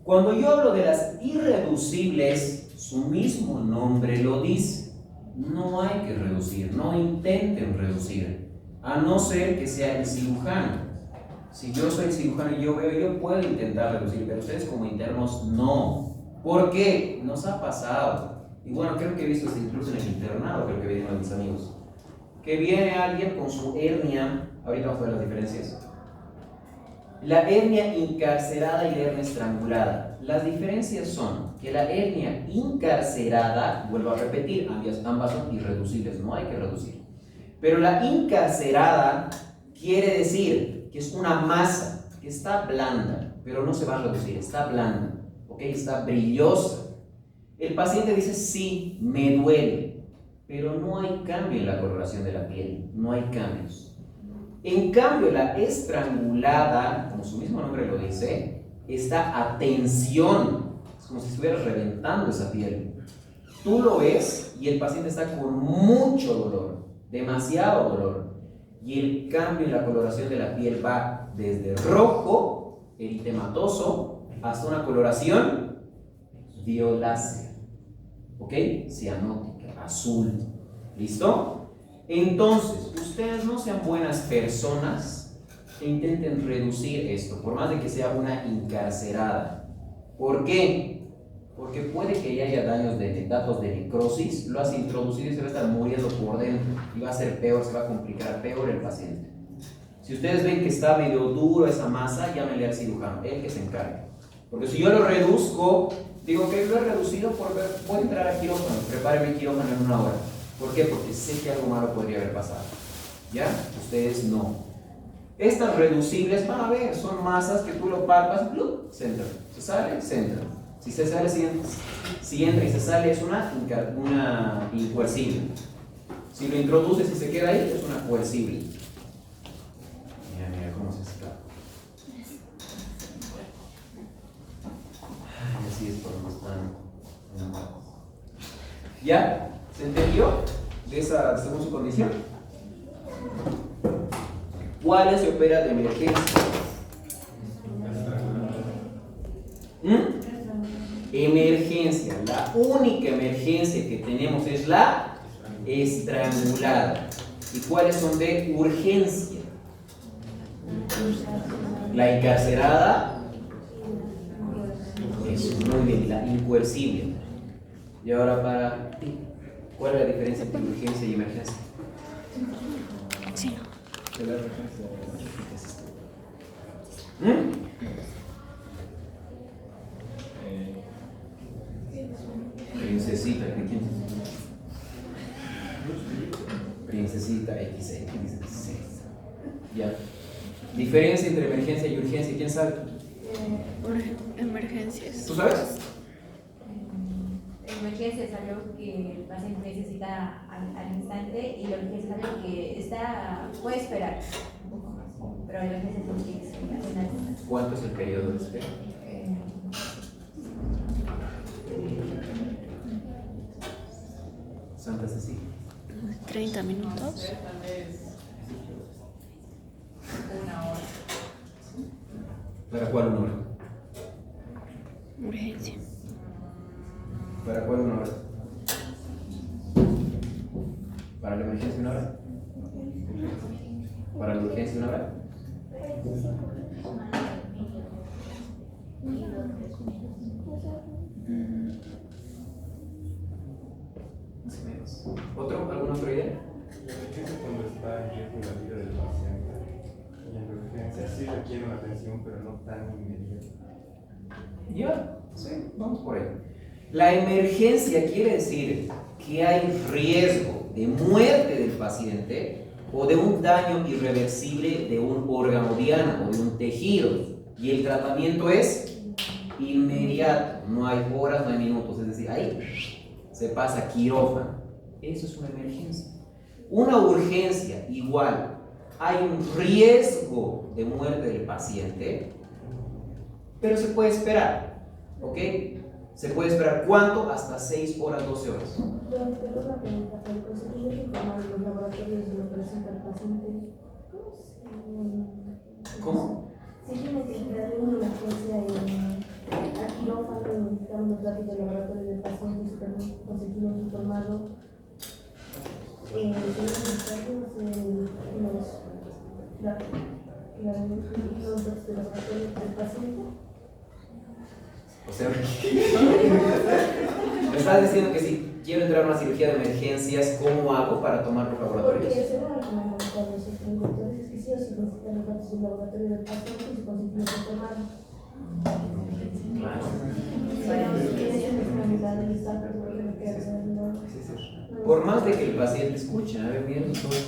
A: Cuando yo hablo de las irreducibles, su mismo nombre lo dice. No hay que reducir, no intenten reducir, a no ser que sea el cirujano. Si yo soy el cirujano y yo veo, yo puedo intentar reducir, pero ustedes como internos no. ¿Por qué? Nos ha pasado. Y bueno, creo que he visto esto incluso en el internado, creo que vienen a mis amigos. Que viene alguien con su hernia, ahorita vamos a ver las diferencias. La hernia incarcerada y la hernia estrangulada. Las diferencias son que la hernia incarcerada, vuelvo a repetir, ambas son irreducibles, no hay que reducir. Pero la incarcerada quiere decir que es una masa que está blanda, pero no se va a reducir, está blanda, ¿ok? Está brillosa. El paciente dice, sí, me duele, pero no hay cambio en la coloración de la piel, no hay cambios. En cambio, la estrangulada, como su mismo nombre lo dice, está a tensión, es como si estuvieras reventando esa piel. Tú lo ves y el paciente está con mucho dolor, demasiado dolor, y el cambio en la coloración de la piel va desde rojo, eritematoso, hasta una coloración violácea, ¿ok? Cianótica, azul, ¿listo? Entonces, ustedes no sean buenas personas e intenten reducir esto, por más de que sea una incarcerada. ¿Por qué? Porque puede que ya haya datos de necrosis, lo has introducido y se va a estar muriendo por dentro y va a ser peor, se va a complicar peor el paciente. Si ustedes ven que está medio duro esa masa, llámenle al cirujano, él que se encargue. Porque si yo lo reduzco, digo que lo he reducido, puedo entrar a quirófano, prepáreme quirófano en 1 hora. ¿Por qué? Porque sé que algo malo podría haber pasado. ¿Ya? Ustedes no. Estas reducibles, van a ver, son masas que tú lo palpas, ¡plup! Se entra. Se sale, se entra. Si se sale, si entra y se sale, es una incoercible. Si lo introduces y se queda ahí, es una coercible. Mira cómo se escapa. Ay, así es por más tan enamorados. ¿Ya? ¿Se entendió de esa según su condición? ¿Cuál se opera de emergencia? Emergencia. La única emergencia que tenemos es la estrangulada. ¿Y cuáles son de urgencia? La encarcerada. Eso, muy bien. La incoercible. Y ahora para ti, ¿cuál es la diferencia entre urgencia y emergencia?
E: Sí.
D: ¿Qué es la emergencia?
A: Princesita, ¿de quién? Princesita XX. Ya. Diferencia entre emergencia y urgencia, ¿quién sabe?
E: Emergencias.
A: ¿Tú sabes?
G: Emergencia es algo que el paciente necesita al instante y la urgencia es algo que puede esperar un poco más, pero la emergencia es algo que se hace en
A: ¿Cuánto es el periodo de espera? Santa Cecilia.
E: 30 minutos.
F: Tal vez 1 hora.
A: ¿Para cuál 1 hora?
E: Urgencia.
A: ¿Para cuál 1 hora? ¿Para la emergencia 1 hora? ¿Para la urgencia 1 hora? Más o menos. ¿Alguna otra idea?
D: La emergencia es cuando está en riesgo la vida del paciente. sí requiere una atención, pero no tan inmediata.
A: Ya, sí, vamos por ahí. La emergencia quiere decir que hay riesgo de muerte del paciente o de un daño irreversible de un órgano diana o de un tejido. Y el tratamiento es inmediato, no hay horas, no hay minutos, es decir, ahí se pasa a quirófano. Eso es una emergencia. Una urgencia, igual, hay un riesgo de muerte del paciente, pero se puede esperar, ¿ok? Se puede esperar, ¿cuánto? Hasta 6 horas, 12 horas.
B: Yo tengo una pregunta, ¿el procedimiento informar los laboratorios de la operación del paciente?
A: ¿Cómo?
B: Si tiene que entrar en una urgencia al quirófano, necesitamos los datos del laboratorio del paciente y su consentimiento informado. Los datos del laboratorio del paciente.
A: O sea, me estás diciendo que si quiero entrar a una cirugía de emergencias, ¿cómo hago para tomar los laboratorios?
B: Porque se van a comunicar los entonces que sí o sí necesitan los datos del laboratorio del paciente y su consentimiento informado.
A: Claro. Por más de que el paciente escuche, a ver, mira todo.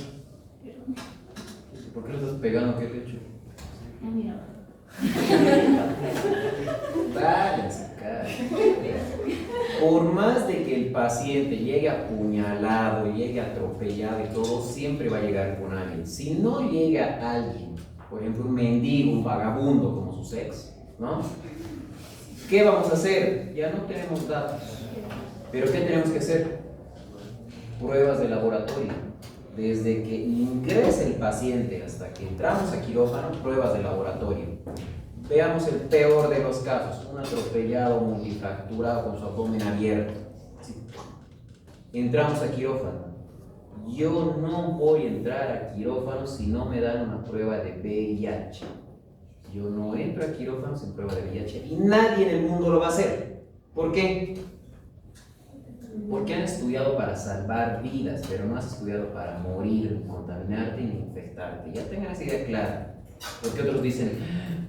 A: ¿Por qué lo estás pegando? ¿Qué te he hecho? Dale, sacar. Por más de que el paciente llegue apuñalado, llegue atropellado y todo, siempre va a llegar con alguien. Si no llega alguien, por ejemplo, un mendigo, un vagabundo como sus ex, ¿no? ¿Qué vamos a hacer? Ya no tenemos datos. ¿Pero qué tenemos que hacer? Pruebas de laboratorio. Desde que ingrese el paciente hasta que entramos a quirófano, pruebas de laboratorio. Veamos el peor de los casos, un atropellado multifracturado con su abdomen abierto. Entramos a quirófano. Yo no voy a entrar a quirófano si no me dan una prueba de VIH. Yo no entro a quirófano sin prueba de VIH y nadie en el mundo lo va a hacer. ¿Por qué? Porque han estudiado para salvar vidas, pero no has estudiado para morir, contaminarte y infectarte. Ya tengan esa idea clara. Porque otros dicen,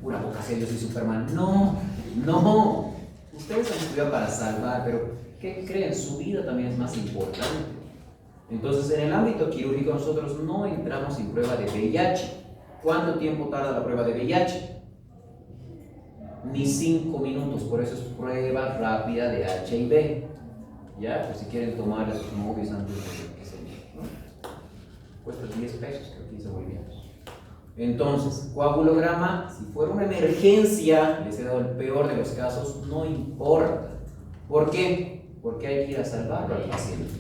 A: pura boca, yo soy Superman. No, no. Ustedes han estudiado para salvar, pero ¿qué creen? Su vida también es más importante. Entonces, en el ámbito quirúrgico nosotros no entramos sin prueba de VIH. ¿Cuánto tiempo tarda la prueba de VIH? Ni 5 minutos, por eso es prueba rápida de HIV. ¿Ya? Pues si quieren tomar sus móviles antes de que se ¿no? Cuesta 10 pesos, creo, 15 bolivianos. Entonces, coagulograma, si fuera una emergencia, les he dado el peor de los casos, no importa. ¿Por qué? Porque hay que ir a salvarlo al paciente.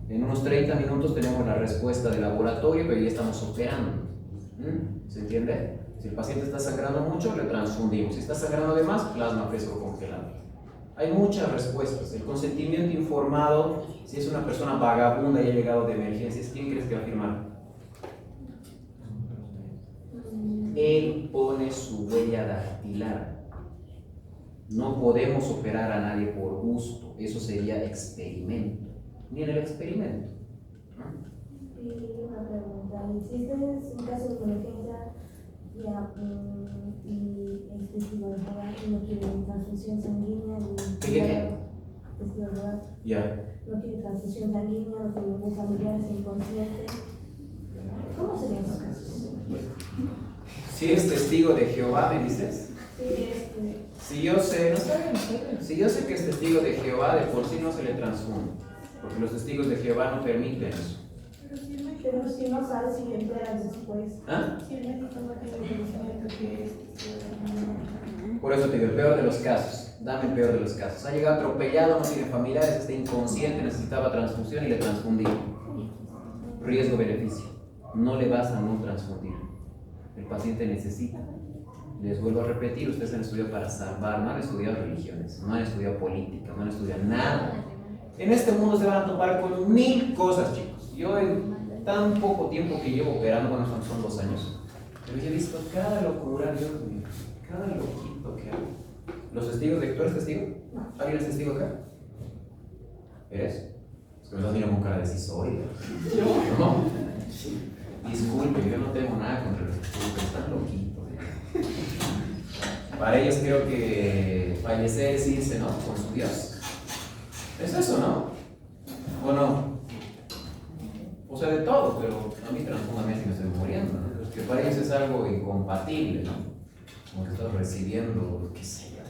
A: En unos 30 minutos tenemos la respuesta del laboratorio, pero ya estamos operando. ¿Se entiende? Si el paciente está sangrando mucho, le transfundimos. Si está sangrando de más, plasma fresco congelado. Hay muchas respuestas. El consentimiento informado, si es una persona vagabunda y ha llegado de emergencias, ¿quién crees que va a firmar? Él pone su huella dactilar. No podemos operar a nadie por gusto. Eso sería experimento. Ni en el experimento.
B: Y una pregunta, si este es un caso de emergencia y el testigo de Jehová no quiere transfusión sanguínea no quiere transfusión sanguínea, no tiene ningún familiar, es inconsciente, ¿cómo serían esos casos?
A: Si es testigo de Jehová, ¿me dices?
B: Sí,
A: Si yo sé, no está bien, está bien. Si yo sé que es testigo de Jehová, de por sí no se le transfunde, porque los testigos de Jehová no permiten eso.
B: pero si no sabes si te enteras después.
A: ¿Ah?
B: Si el médico no tiene conocimiento que es
A: Por eso te digo, el peor de los casos. Dame el peor de los casos. Ha llegado atropellado, no tiene familiares, está inconsciente, necesitaba transfusión y le transfundí. Riesgo-beneficio. No le vas a no transfundir. El paciente necesita. Les vuelvo a repetir, ustedes han estudiado para salvar, no han estudiado religiones, no han estudiado política, no han estudiado nada. En este mundo se van a topar con 1000 cosas, chicos. Yo en tan poco tiempo que llevo operando, bueno, son 2 años, pero yo he visto cada locura, Dios mío, cada loquito que hay. ¿Los testigos de tú eres testigo? ¿Alguien es testigo acá? ¿Eres? Es que me estás mirando con cara de sí soy. ¿No? Disculpe, yo no tengo nada contra los testigos, pero están loquitos. Para ellos creo que fallecer es irse, ¿no? Con su Dios. Es eso, ¿no? ¿O no? O sea, de todo, pero a mí transfundamente me estoy muriendo, ¿no? Porque para ellos es algo incompatible, ¿no? Como que estás recibiendo, qué sé yo.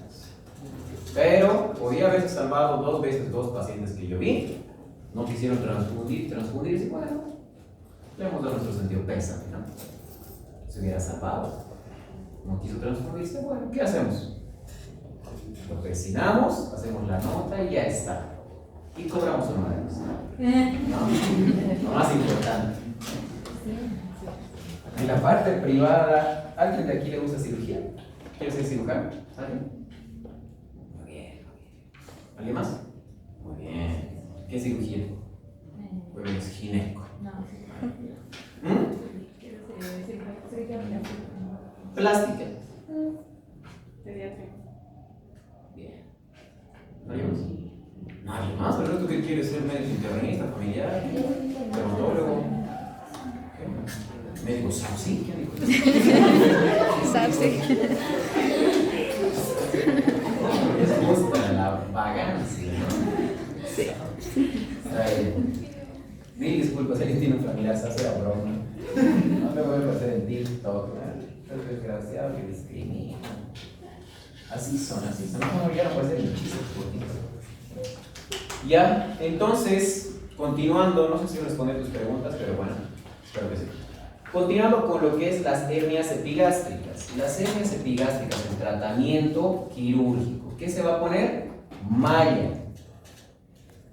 A: Pero podía haberse salvado 2 veces 2 pacientes que yo vi. No quisieron transfundirse, bueno, le hemos dado nuestro sentido pésame, ¿no? Se hubiera salvado. No quiso transfundirse, bueno, ¿qué hacemos? Lo persinamos, hacemos la nota y ya está. Y cobramos honorarios. ¿No? Lo más importante. En la parte privada, ¿alguien de aquí le gusta cirugía? ¿Quiere ser cirujano? ¿Alguien? Muy bien. ¿Alguien más? Muy bien. ¿Qué cirugía? Pues es gineco. Plástica.
C: Pediatría.
A: Bien. ¿Alguien más? Nadie más. ¿Pero tú qué quieres ser? ¿Médico internista, familiar? ¿Dermatólogo? ¿Qué? ¿Médico SAPSI? ¿Qué dijo?
H: SAPSI.
A: Les gusta la vagancia, ¿no?
H: Sí.
A: Está bien. Mil disculpas, alguien tiene un familiar, se hace la broma. No me voy a pasar en TikTok, ¿no? Es desgraciado que discrimina. Así son, así son. No, ya no puede ser ni chistes por TikTok. Ya, entonces, continuando, no sé si responder tus preguntas, pero bueno, espero que sí. Continuando con lo que es las hernias epigástricas. Las hernias epigástricas en tratamiento quirúrgico. ¿Qué se va a poner? Malla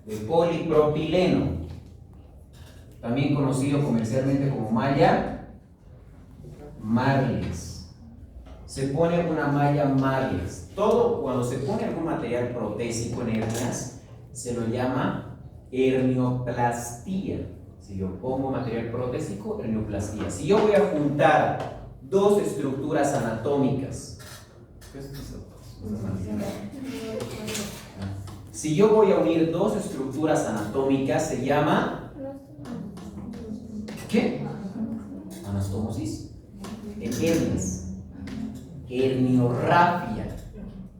A: de polipropileno, también conocido comercialmente como malla Marles. Se pone una malla Marles. Todo cuando se pone algún material protésico en hernias se lo llama hernioplastía. Si yo pongo material protésico, hernioplastía. Si yo voy a juntar 2 estructuras anatómicas, si yo voy a unir 2 estructuras anatómicas, se llama ¿qué? Anastomosis. En hernias, herniorrafia.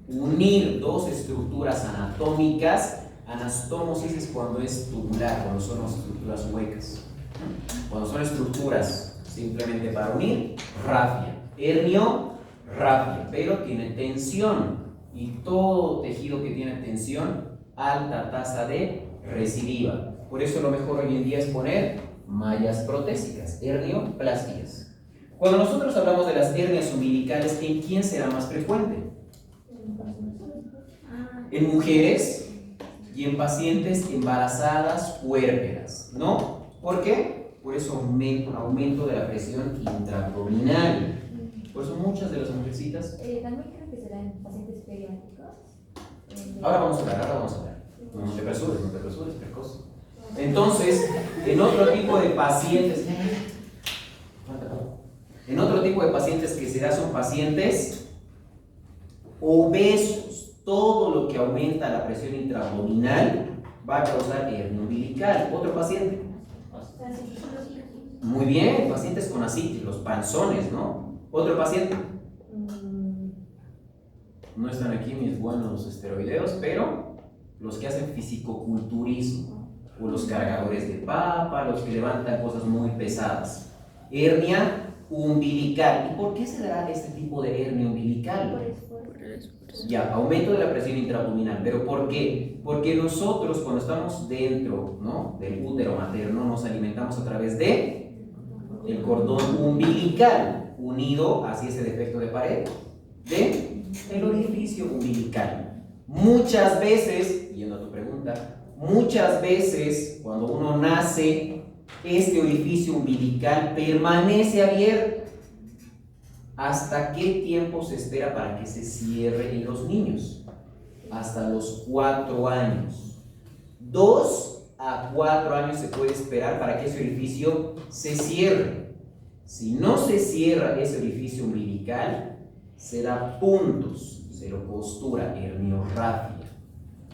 A: Unir 2 estructuras anatómicas. Anastomosis es cuando es tubular, cuando son las estructuras huecas. Cuando son estructuras simplemente para unir, rafia. Hernio-rafia, pero tiene tensión. Y todo tejido que tiene tensión, alta tasa de recidiva. Por eso lo mejor hoy en día es poner mallas protésicas, hernioplastías. Cuando nosotros hablamos de las hernias umbilicales, ¿en quién será más frecuente? En mujeres y en pacientes embarazadas puérperas, ¿no? ¿Por qué? Por eso aumento de la presión intraabdominal. Por eso muchas de las mujercitas...
G: También creo que será en pacientes pediátricos.
A: Ahora vamos a hablar. No te apresures, precoz. Entonces, en otro tipo de pacientes... En otro tipo de pacientes que será son pacientes obesos. Todo lo que aumenta la presión intraabdominal va a causar hernia umbilical. Otro paciente. Muy bien, pacientes con ascitis, los panzones, ¿no? Otro paciente. No están aquí mis buenos esteroideos, pero los que hacen fisicoculturismo, o los cargadores de papa, los que levantan cosas muy pesadas. Hernia umbilical. ¿Y por qué se da este tipo de hernia umbilical? Ya, aumento de la presión intraabdominal. ¿Pero por qué? Porque nosotros cuando estamos dentro, ¿no?, del útero materno nos alimentamos a través de el cordón umbilical unido hacia ese defecto de pared de el orificio umbilical. Muchas veces, yendo a tu pregunta, muchas veces cuando uno nace este orificio umbilical permanece abierto. ¿Hasta qué tiempo se espera para que se cierre en los niños? Hasta los 4 años. 2 a 4 años se puede esperar para que ese orificio se cierre. Si no se cierra ese orificio umbilical, se da puntos, seropostura, herniorrafia.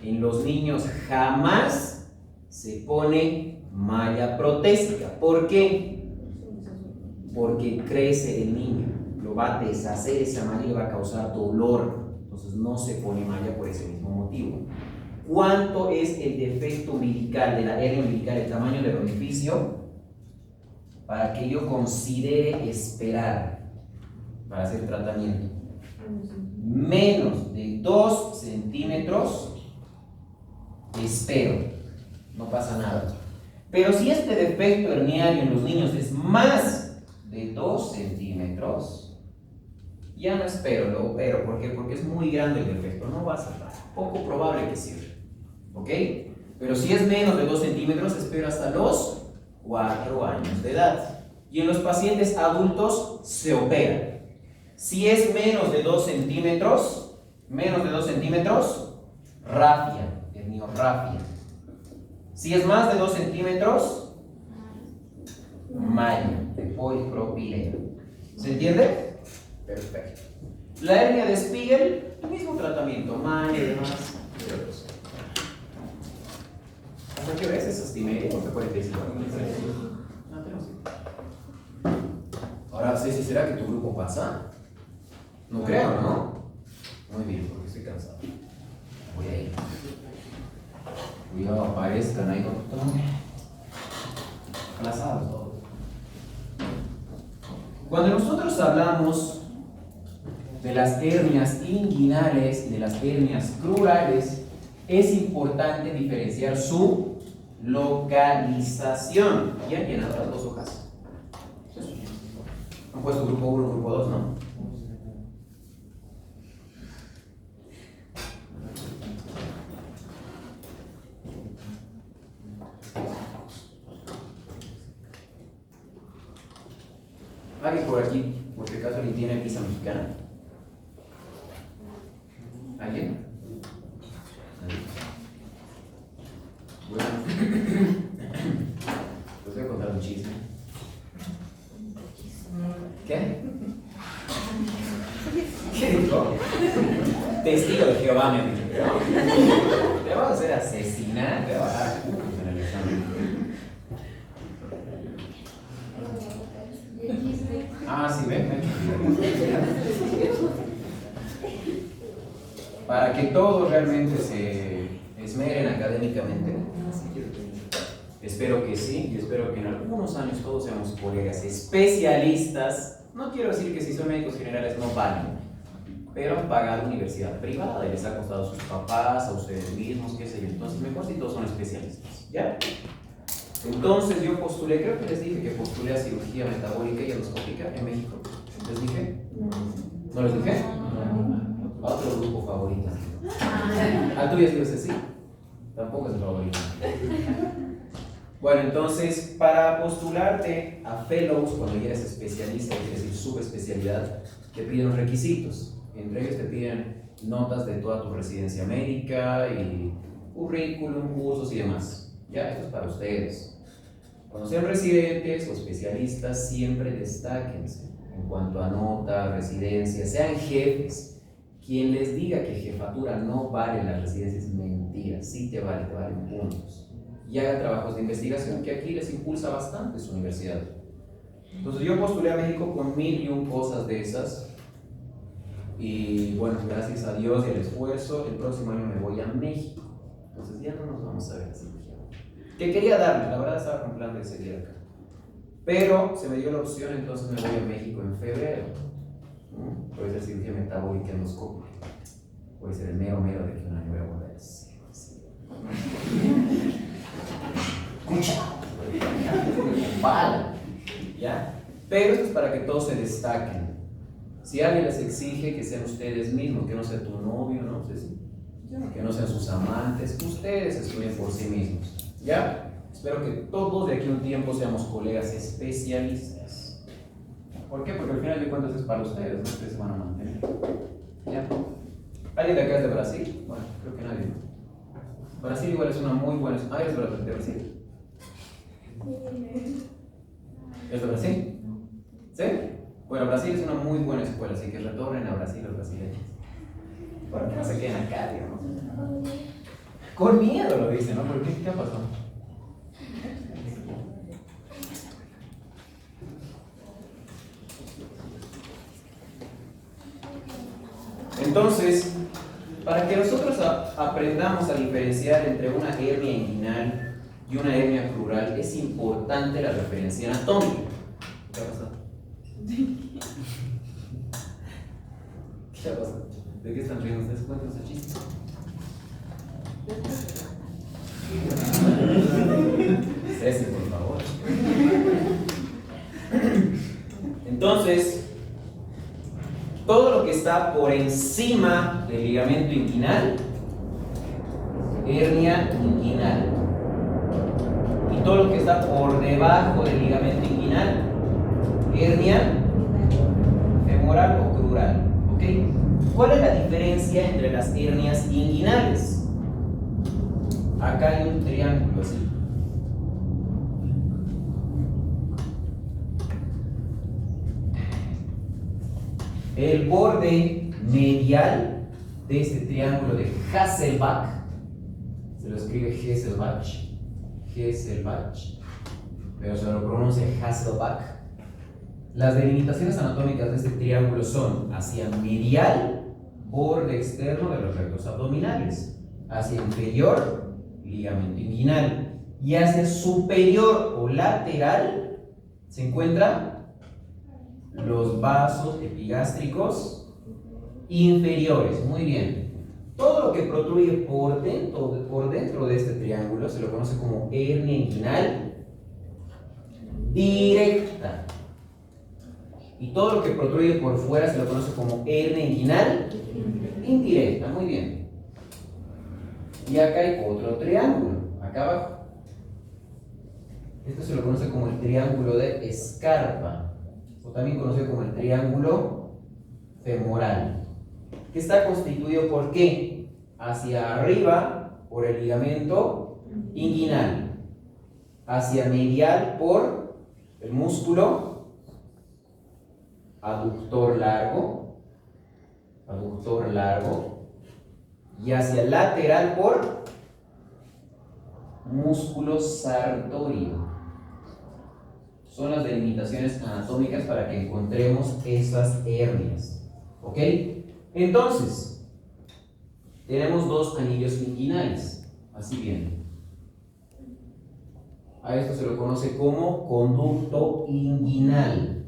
A: En los niños jamás se pone malla protésica. ¿Por qué? Porque crece el niño. lo va a deshacer esa malla y le va a causar dolor. Entonces no se pone malla por ese mismo motivo. ¿Cuánto es el defecto umbilical de la hernia umbilical, el tamaño del orificio, para que yo considere esperar para hacer tratamiento? Menos de 2 centímetros, espero, no pasa nada. Pero si este defecto herniario en los niños es más de 2 centímetros, ya no espero, lo opero. ¿Por qué? Porque es muy grande el defecto, no va a salvar. Poco probable que sirva. ¿Ok? Pero si es menos de 2 centímetros, espero hasta los 4 años de edad. Y en los pacientes adultos se opera. Si es menos de 2 centímetros, rafia, herniorrafia. Si es más de 2 centímetros, malla de polipropileno. ¿Se entiende? Perfecto. La hernia de Spiegel, el mismo tratamiento, malla y demás. ¿Hasta qué hora es esa estimedia? ¿Hasta 45? No tenemos tiempo. Ahora, Ceci, ¿será que tu grupo pasa? No creo, ¿no? Muy bien, porque estoy cansado. Voy a ir. Cuidado, aparezcan ahí con aplazados todos. Cuando nosotros hablamos de las hernias inguinales y de las hernias crurales, es importante diferenciar su localización. ¿Ya han llenado las 2 hojas? Han puesto grupo 1, grupo 2, ¿no? ¿Alguien por aquí, por si acaso, alguien tiene visa mexicana? ¿Alguien? Bueno, les voy a contar un chisme. ¿Qué? ¿Qué dijo? Testigo de Jehová me ha dicho. Te vas a hacer asesinar, te vas a dar en el examen. Ah, sí, ven. Para que todos realmente se esmeren académicamente, espero que sí, y espero que en algunos años todos seamos colegas especialistas. No quiero decir que si son médicos generales no valen, pero han pagado universidad privada y les ha costado a sus papás, a ustedes mismos, qué sé yo. Entonces, mejor si todos son especialistas, ¿ya? Entonces yo postulé, creo que les dije que postulé a cirugía metabólica y endoscópica en México. ¿Les dije? ¿No les dije? A otro grupo favorito. ¿Al tuyo es Ceci? Tampoco es el favorito. Bueno, entonces, para postularte a fellows, cuando ya eres especialista, quiere decir subespecialidad, te piden requisitos. Entre ellos te piden notas de toda tu residencia médica y currículum, cursos y demás. Ya, esto es para ustedes. Cuando sean residentes o especialistas, siempre destáquense en cuanto a nota, residencia, sean jefes. Quien les diga que jefatura no vale la residencia es mentira, sí te valen puntos. Y hagan trabajos de investigación, que aquí les impulsa bastante su universidad. Entonces yo postulé a México con 1001 cosas de esas. Y bueno, gracias a Dios y al esfuerzo, el próximo año me voy a México. Entonces ya no nos vamos a ver así. Que quería darle, la verdad estaba con plan de seguir acá. Pero se me dio la opción, entonces me voy a México en febrero. Puede ser cirugía metabólica endoscópica. Puede ser el mero de que un año voy a volver así. Escucha. Bala. ¿Ya? Pero esto es para que todos se destaquen. Si alguien les exige que sean ustedes mismos, que no sea tu novio, ¿no? Que no sean sus amantes, ustedes estudien por sí mismos. ¿Ya? Espero que todos de aquí a un tiempo seamos colegas especialistas. ¿Por qué? Porque al final de cuentas es para ustedes, ¿no? Ustedes se van a mantener. ¿Ya? ¿Alguien de acá es de Brasil? Bueno, creo que nadie. Brasil igual es una muy buena... Ah, ¿eres de Brasil? ¿Es de Brasil? ¿Sí? Bueno, Brasil es una muy buena escuela, así que retornen a Brasil los brasileños. ¿Por qué no se queden acá, digamos? Con miedo lo dicen, ¿no? ¿Por qué? ¿Qué ha pasado? Entonces, para que nosotros aprendamos a diferenciar entre una hernia inguinal y una hernia crural, es importante la referencia anatómica. ¿Qué ha pasado? ¿Qué ha pasado? ¿De qué están riendo ustedes? Cuéntanos el chiste. Cese, por favor. Entonces, todo lo que está por encima del ligamento inguinal, hernia inguinal. Y todo lo que está por debajo del ligamento inguinal, hernia femoral o crural. ¿Ok? ¿Cuál es la diferencia entre las hernias inguinales? Acá hay un triángulo así. El borde medial de este triángulo de Hasselbalch, se lo escribe Hasselbalch, pero se lo pronuncia Hasselbalch. Las delimitaciones anatómicas de este triángulo son hacia medial, borde externo de los rectos abdominales, hacia inferior, ligamento inguinal, y hacia superior o lateral se encuentran los vasos epigástricos inferiores. Muy bien. Todo lo que protruye por dentro de este triángulo se lo conoce como hernia inguinal directa. Y todo lo que protruye por fuera se lo conoce como hernia inguinal indirecta. Muy bien. Y acá hay otro triángulo, acá abajo. Esto se lo conoce como el triángulo de Scarpa, o también conocido como el triángulo femoral, que está constituido por ¿qué? Hacia arriba por el ligamento inguinal, hacia medial por el músculo aductor largo, y hacia lateral por músculo sartorio. Son las delimitaciones anatómicas para que encontremos esas hernias. ¿Ok? Entonces, tenemos dos anillos inguinales. Así bien. A esto se lo conoce como conducto inguinal.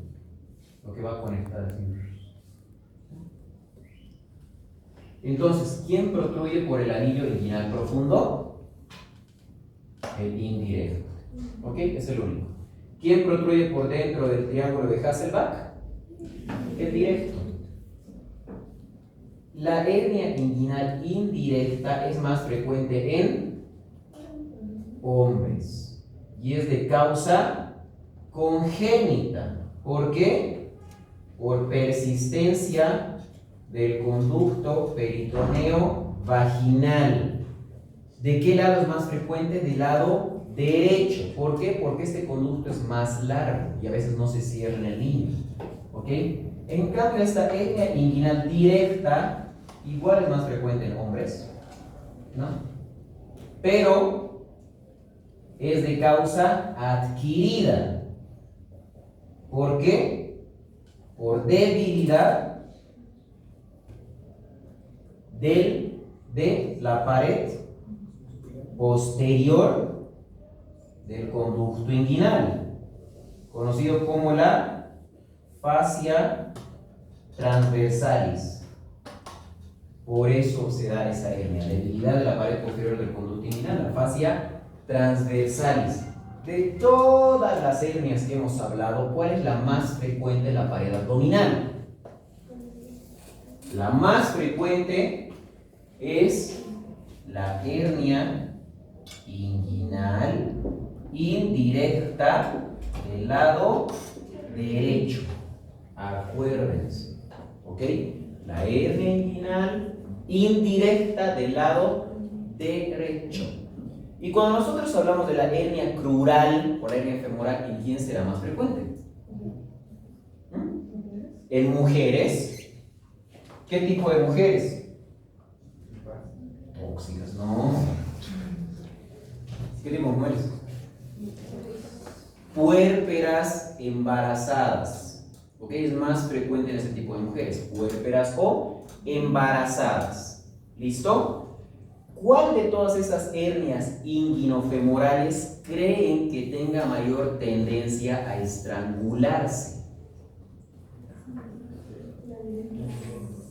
A: Lo que va a conectar así. Entonces, ¿quién protruye por el anillo inguinal profundo? El indirecto. ¿Ok? Es el único. ¿Quién protruye por dentro del triángulo de Hasselbalch? El directo. La hernia inguinal indirecta es más frecuente en hombres y es de causa congénita. ¿Por qué? Por persistencia del conducto peritoneo vaginal. ¿De qué lado es más frecuente? Del lado derecho. ¿Por qué? Porque este conducto es más largo y a veces no se cierra en el niño. ¿Ok? En cambio, esta hernia inguinal directa igual es más frecuente en hombres, ¿no? Pero es de causa adquirida. ¿Por qué? Por debilidad de la pared posterior del conducto inguinal, conocido como la fascia transversalis. Por eso se da esa hernia, debilidad de la pared posterior del conducto inguinal, la fascia transversalis. De todas las hernias que hemos hablado, ¿cuál es la más frecuente en la pared abdominal? La más frecuente es la hernia inguinal indirecta del lado derecho. Acuérdense, ¿ok? La hernia inguinal indirecta del lado derecho. Y cuando nosotros hablamos de la hernia crural o la hernia femoral, ¿en quién será más frecuente? En mujeres. ¿Qué tipo de mujeres? Tóxicas, no. ¿Qué tipo de mujeres? Puérperas embarazadas. ¿Ok? Es más frecuente en ese tipo de mujeres. Puérperas o embarazadas. ¿Listo? ¿Cuál de todas esas hernias inguinofemorales creen que tenga mayor tendencia a estrangularse?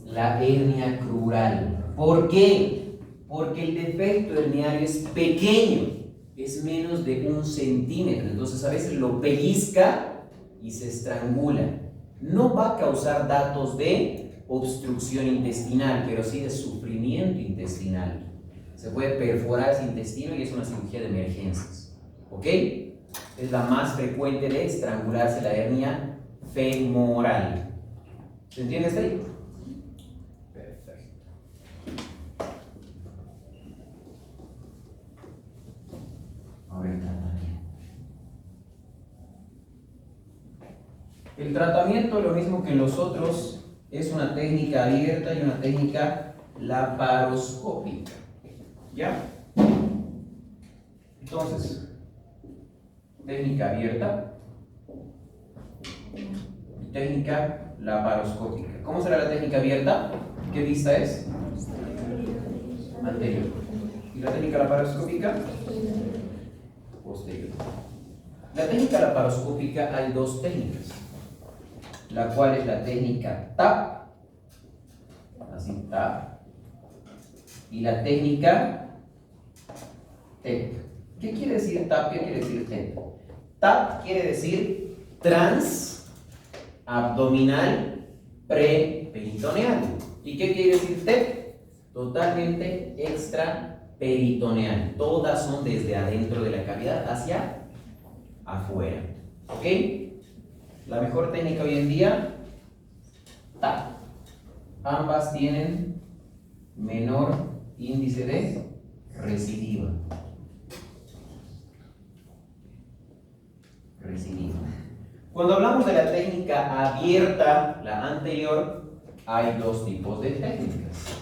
A: La hernia crural. ¿Por qué? Porque el defecto herniario es pequeño, es menos de 1 centímetro, entonces a veces lo pellizca y se estrangula. No va a causar datos de obstrucción intestinal, pero sí de sufrimiento intestinal. Se puede perforar ese intestino y es una cirugía de emergencias. ¿Ok? Es la más frecuente de estrangularse, la hernia femoral. ¿Se entiende hasta ahí? Perfecto. A ver, el tratamiento, lo mismo que los otros, es una técnica abierta y una técnica laparoscópica. ¿Ya? Entonces, técnica abierta y técnica laparoscópica. ¿Cómo será la técnica abierta? ¿Qué vista es? Anterior. ¿Y la técnica laparoscópica? Posterior. La técnica laparoscópica hay 2 técnicas, la cual es la técnica TAP, así TAP, y la técnica TEP. ¿Qué quiere decir TAP? ¿Qué quiere decir TEP? TAP quiere decir transabdominal preperitoneal. ¿Y qué quiere decir TEP? Totalmente extraperitoneal. Todas son desde adentro de la cavidad hacia afuera. ¿Ok? La mejor técnica hoy en día, TAP. Ambas tienen menor índice de recidiva. Cuando hablamos de la técnica abierta, la anterior, hay 2 tipos de técnicas.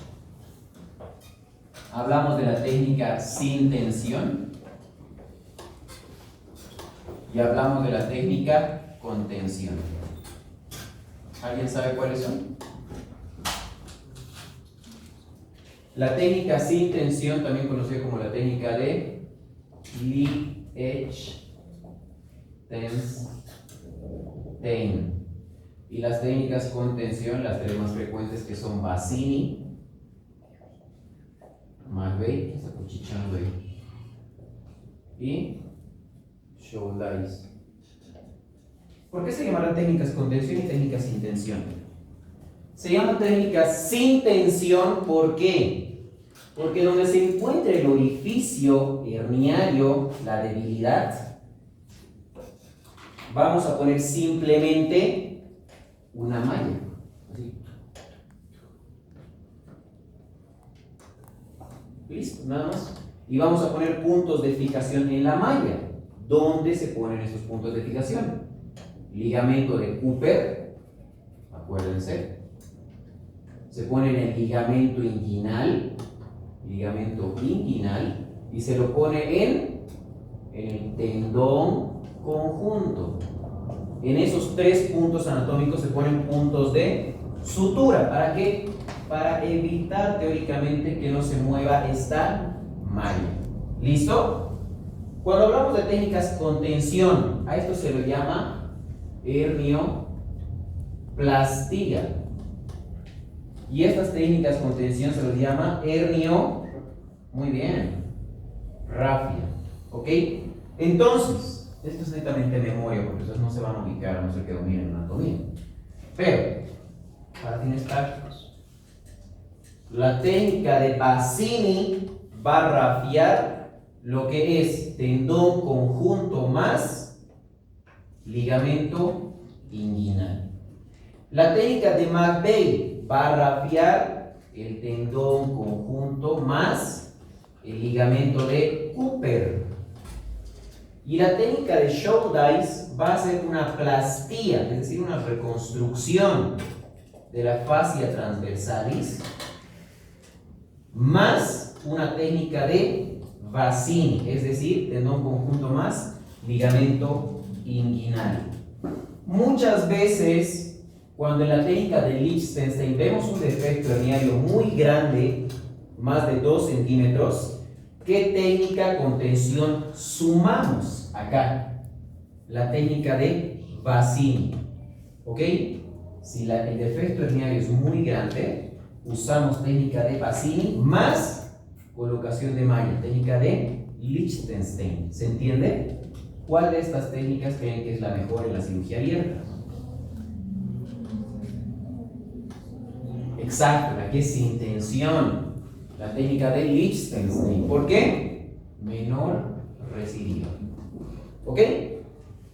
A: Hablamos de la técnica sin tensión y hablamos de la técnica con tensión. ¿Alguien sabe cuáles son? La técnica sin tensión, también conocida como la técnica de Liechtenstein. Y las técnicas con tensión, las 3 más frecuentes, que son Bassini, McVeigh, que está cuchicheando ahí, y Shouldice. ¿Por qué se llamarán técnicas con tensión y técnicas sin tensión? Se llaman técnicas sin tensión, ¿por qué? Porque donde se encuentra el orificio herniario, la debilidad, vamos a poner simplemente una malla. Así. Listo, nada más. Y vamos a poner puntos de fijación en la malla. ¿Dónde se ponen esos puntos de fijación? Ligamento de Cooper, acuérdense. Se pone en el ligamento inguinal, y se lo pone en el tendón conjunto. En esos 3 puntos anatómicos se ponen puntos de sutura. ¿Para qué? Para evitar teóricamente que no se mueva esta malla. ¿Listo? Cuando hablamos de técnicas con tensión, a esto se lo llama hernioplastia. Y estas técnicas con tensión se los llama muy bien, rafia. ¿Ok? Entonces, esto es netamente memoria, porque ustedes no se van a ubicar, no sé qué dominen anatomía. Pero, para fines prácticos, la técnica de Bassini va a rafiar lo que es tendón conjunto más ligamento inguinal. La técnica de McVeigh va a rafiar el tendón conjunto más el ligamento de Cooper. Y la técnica de Shouldice va a ser una plastía, es decir, una reconstrucción de la fascia transversalis, más una técnica de Bassini, es decir, tendón conjunto más ligamento inguinal. Muchas veces Cuando en la técnica de Lichtenstein vemos un defecto herniario muy grande, más de 2 centímetros, ¿qué técnica con tensión sumamos acá? La técnica de Bassini. ¿Ok? Si el defecto herniario es muy grande, usamos técnica de Bassini más colocación de malla, técnica de Lichtenstein. ¿Se entiende? ¿Cuál de estas técnicas creen que es la mejor en la cirugía abierta? Exacto, la que es sin tensión. La técnica de Lichtenstein. ¿Por qué? Menor recidiva. ¿Ok?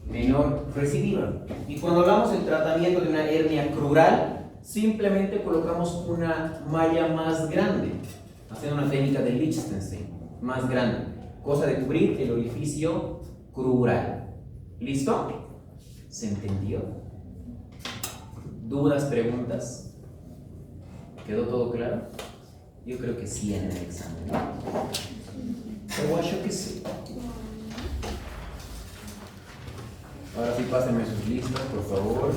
A: Menor recidiva. Y cuando hablamos del tratamiento de una hernia crural, simplemente colocamos una malla más grande, haciendo una técnica de Lichtenstein, más grande, cosa de cubrir el orificio crural. ¿Listo? ¿Se entendió? ¿Dudas, preguntas? ¿Quedó todo claro? Yo creo que sí en el examen, ¿no? Yo acho que sí. Ahora sí, pásenme sus listas, por favor.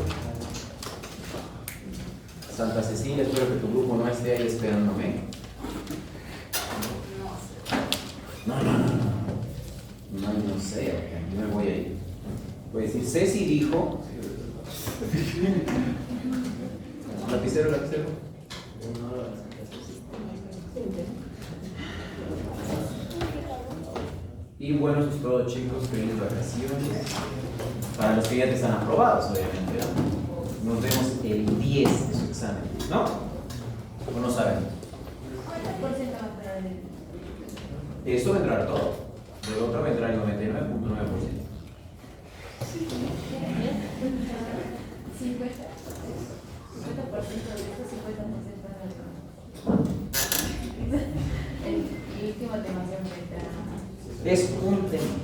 A: Santa Cecilia, espero que tu grupo no esté ahí esperándome. No sé, yo me voy a ir. Voy a decir, Ceci dijo. Lapicero. Y bueno, eso es todo, chicos. Felices vacaciones. Para los que ya están aprobados, obviamente, ¿no? Nos vemos el 10 de su examen, ¿no? ¿O no saben?
G: ¿Cuánto por ciento va a quedar el?
A: Esto va a entrar todo. Del otro va a entrar el 99.9%.
G: 50% de esto, 50% el último tema siempre entra.
A: Es un tema.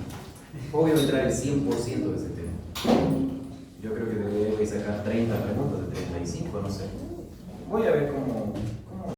A: Obvio entrar el 100% de ese tema. Yo creo que debería sacar 30 preguntas de 35, no sé. Voy a ver cómo